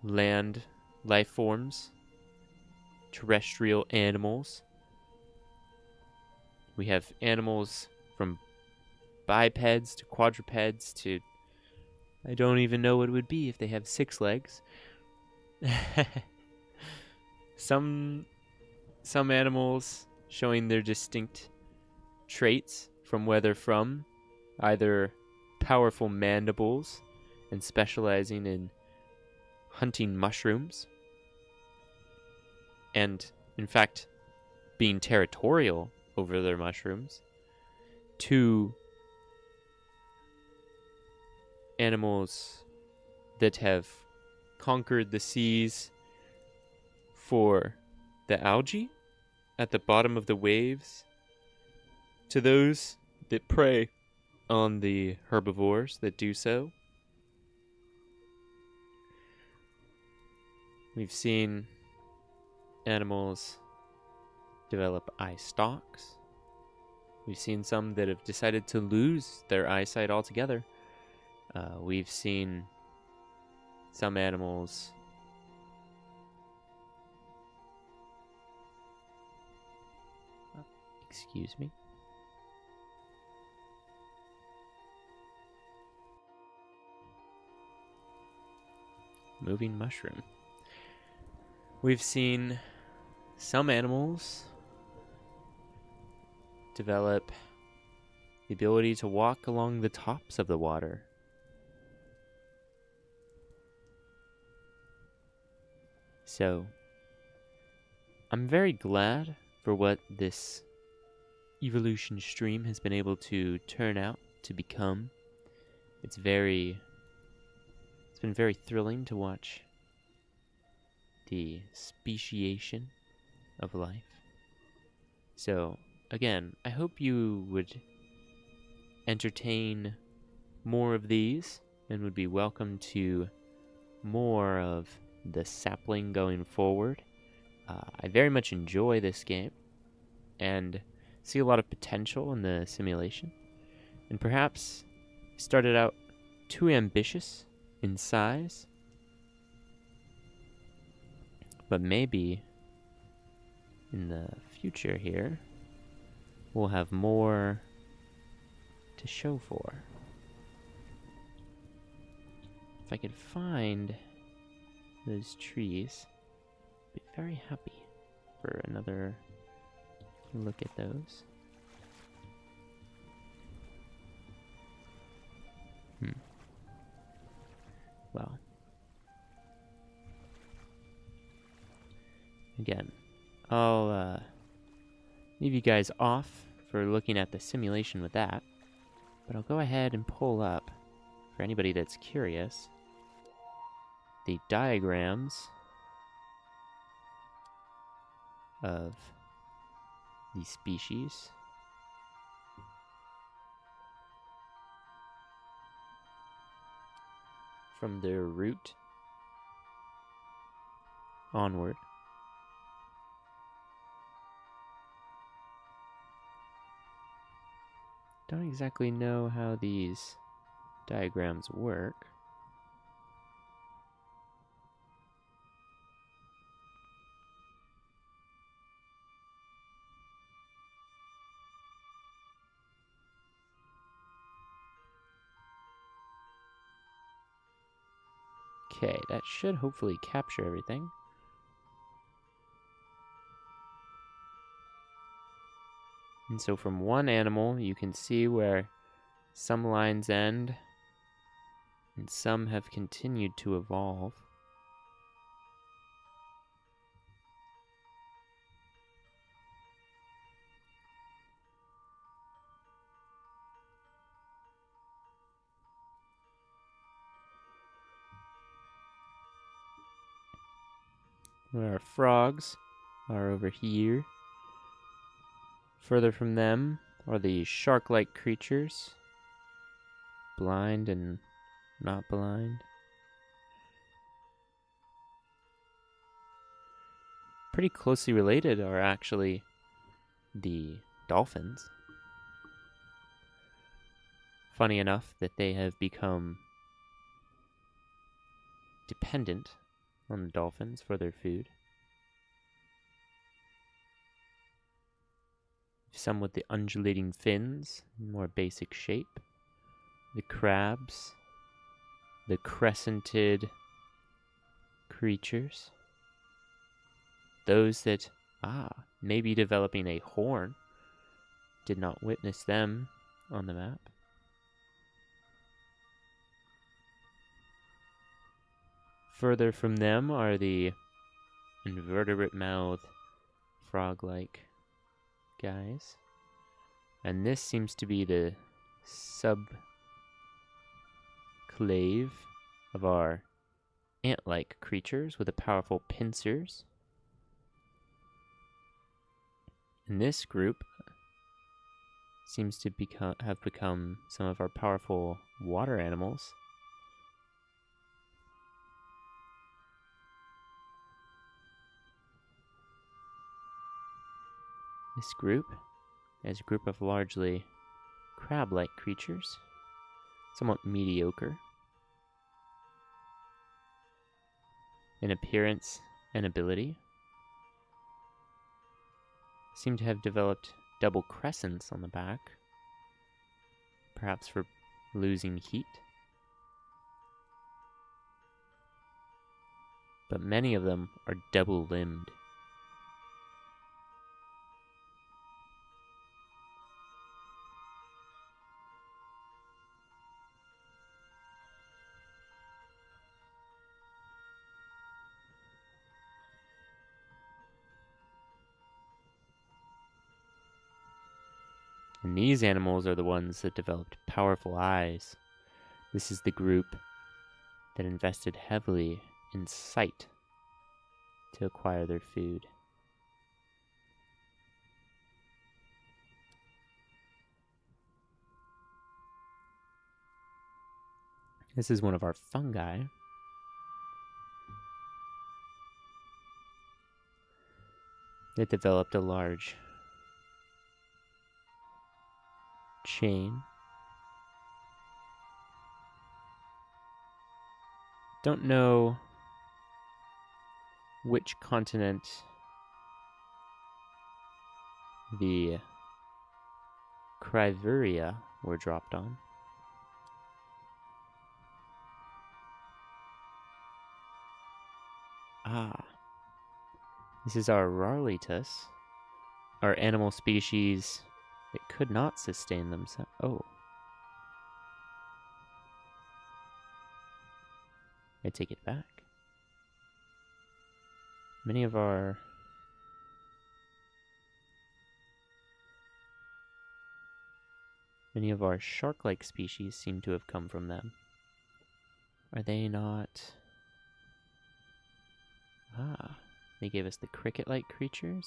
land life forms, terrestrial animals. We have animals from bipeds to quadrupeds to, I don't even know what it would be if they have 6 legs. Some animals showing their distinct traits from where they're from, either powerful mandibles and specializing in hunting mushrooms, and in fact being territorial over their mushrooms, to animals that have conquered the seas for the algae at the bottom of the waves, to those that prey on the herbivores that do so. We've seen animals develop eye stalks. We've seen some that have decided to lose their eyesight altogether. We've seen some animals excuse me. Moving mushroom. We've seen some animals develop the ability to walk along the tops of the water. So, I'm very glad for what this evolution stream has been able to turn out to become. It's been very thrilling to watch the speciation of life. So, again, I hope you would entertain more of these and would be welcome to more of the sapling going forward. I very much enjoy this game and see a lot of potential in the simulation. And perhaps started out too ambitious in size, but maybe in the future here we'll have more to show for. If I could find those trees, I'd be very happy for another look at those. Well, again, I'll leave you guys off for looking at the simulation with that, but I'll go ahead and pull up, for anybody that's curious, the diagrams of the species. From their root onward. Don't exactly know how these diagrams work. Okay, that should hopefully capture everything. And so from one animal, you can see where some lines end and some have continued to evolve. Our frogs are over here. Further from them are the shark-like creatures, blind and not blind. Pretty closely related are actually the dolphins. Funny enough that they have become dependent on the dolphins for their food. Some with the undulating fins, more basic shape. The crabs, the crescented creatures. Those that, may be developing a horn. Did not witness them on the map. Further from them are the invertebrate mouth, frog-like guys. And this seems to be the subclave of our ant-like creatures with the powerful pincers. And this group seems to have become some of our powerful water animals. This group is a group of largely crab-like creatures, somewhat mediocre in appearance and ability. Seem to have developed double crescents on the back, perhaps for losing heat. But many of them are double-limbed. And these animals are the ones that developed powerful eyes. This is the group that invested heavily in sight to acquire their food. This is one of our fungi. It developed a large chain. Don't know which continent the Criveria were dropped on. Ah. This is our Rarlitus, our animal species that could not sustain themselves. Oh. I take it back. Many of our shark-like species seem to have come from them. Are they not? Ah. They gave us the cricket-like creatures.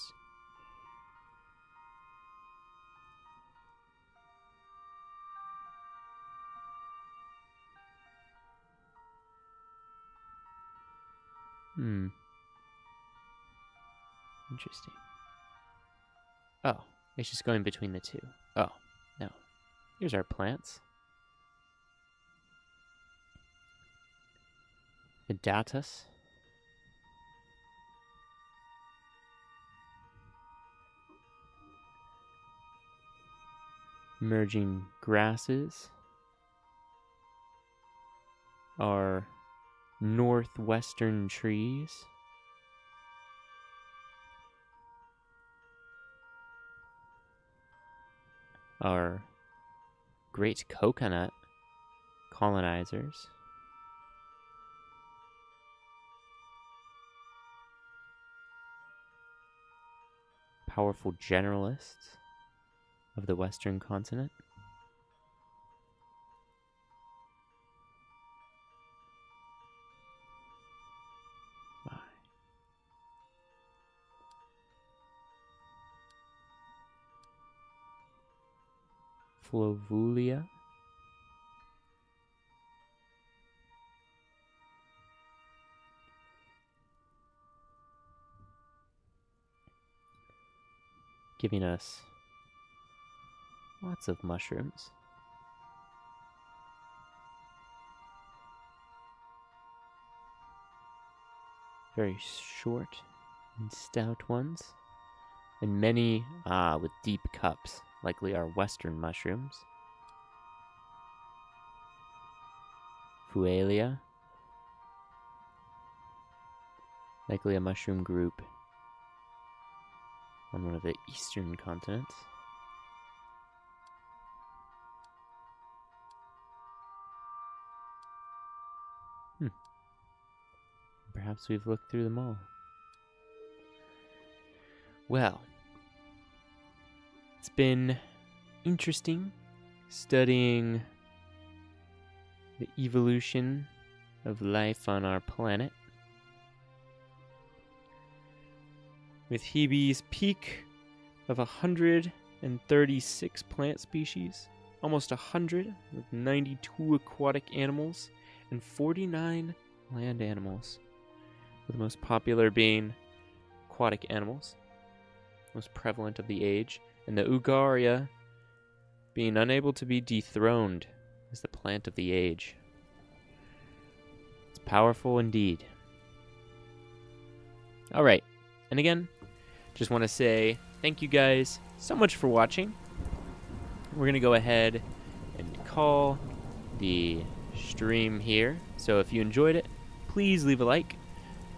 Interesting. Oh, it's just going between the two. Oh, no. Here's our plants. Adatus. Emerging grasses are northwestern trees. Our great coconut colonizers. Powerful generalists of the Western continent. Flovulia. Giving us lots of mushrooms. Very short and stout ones. And many with deep cups, likely our western mushrooms. Fuelia. Likely a mushroom group on one of the eastern continents. Perhaps we've looked through them all. Well, it's been interesting studying the evolution of life on our planet. With Hebe's peak of 136 plant species, almost 100 with 92 aquatic animals and 49 land animals, with the most popular being aquatic animals, most prevalent of the age, and the Ugaria being unable to be dethroned as the plant of the age. It's powerful indeed. All right, and again, just want to say thank you guys so much for watching. We're going to go ahead and call the stream here. So if you enjoyed it, please leave a like,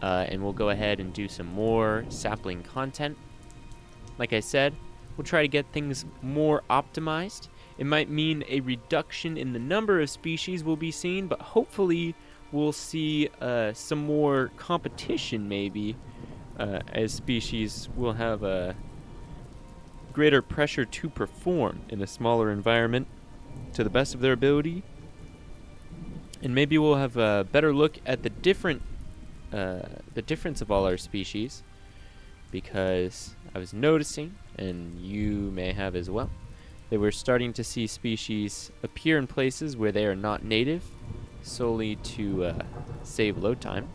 and we'll go ahead and do some more sapling content. Like I said, we'll try to get things more optimized. It might mean a reduction in the number of species we'll be seeing, but hopefully we'll see some more competition maybe, as species will have a greater pressure to perform in a smaller environment to the best of their ability. And maybe we'll have a better look at the difference of all our species, because I was noticing, and you may have as well, that we're starting to see species appear in places where they are not native, solely to save load time.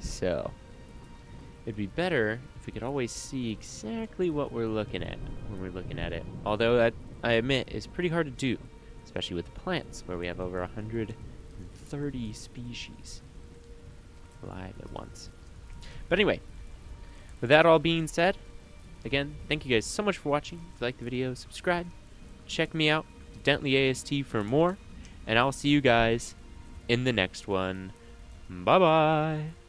So it'd be better if we could always see exactly what we're looking at when we're looking at it. Although that, I admit, is pretty hard to do, especially with plants, where we have over 130 species live at once. But anyway, with that all being said, again, thank you guys so much for watching. If you liked the video, subscribe. Check me out, Dentley AST, for more. And I'll see you guys in the next one. Bye-bye.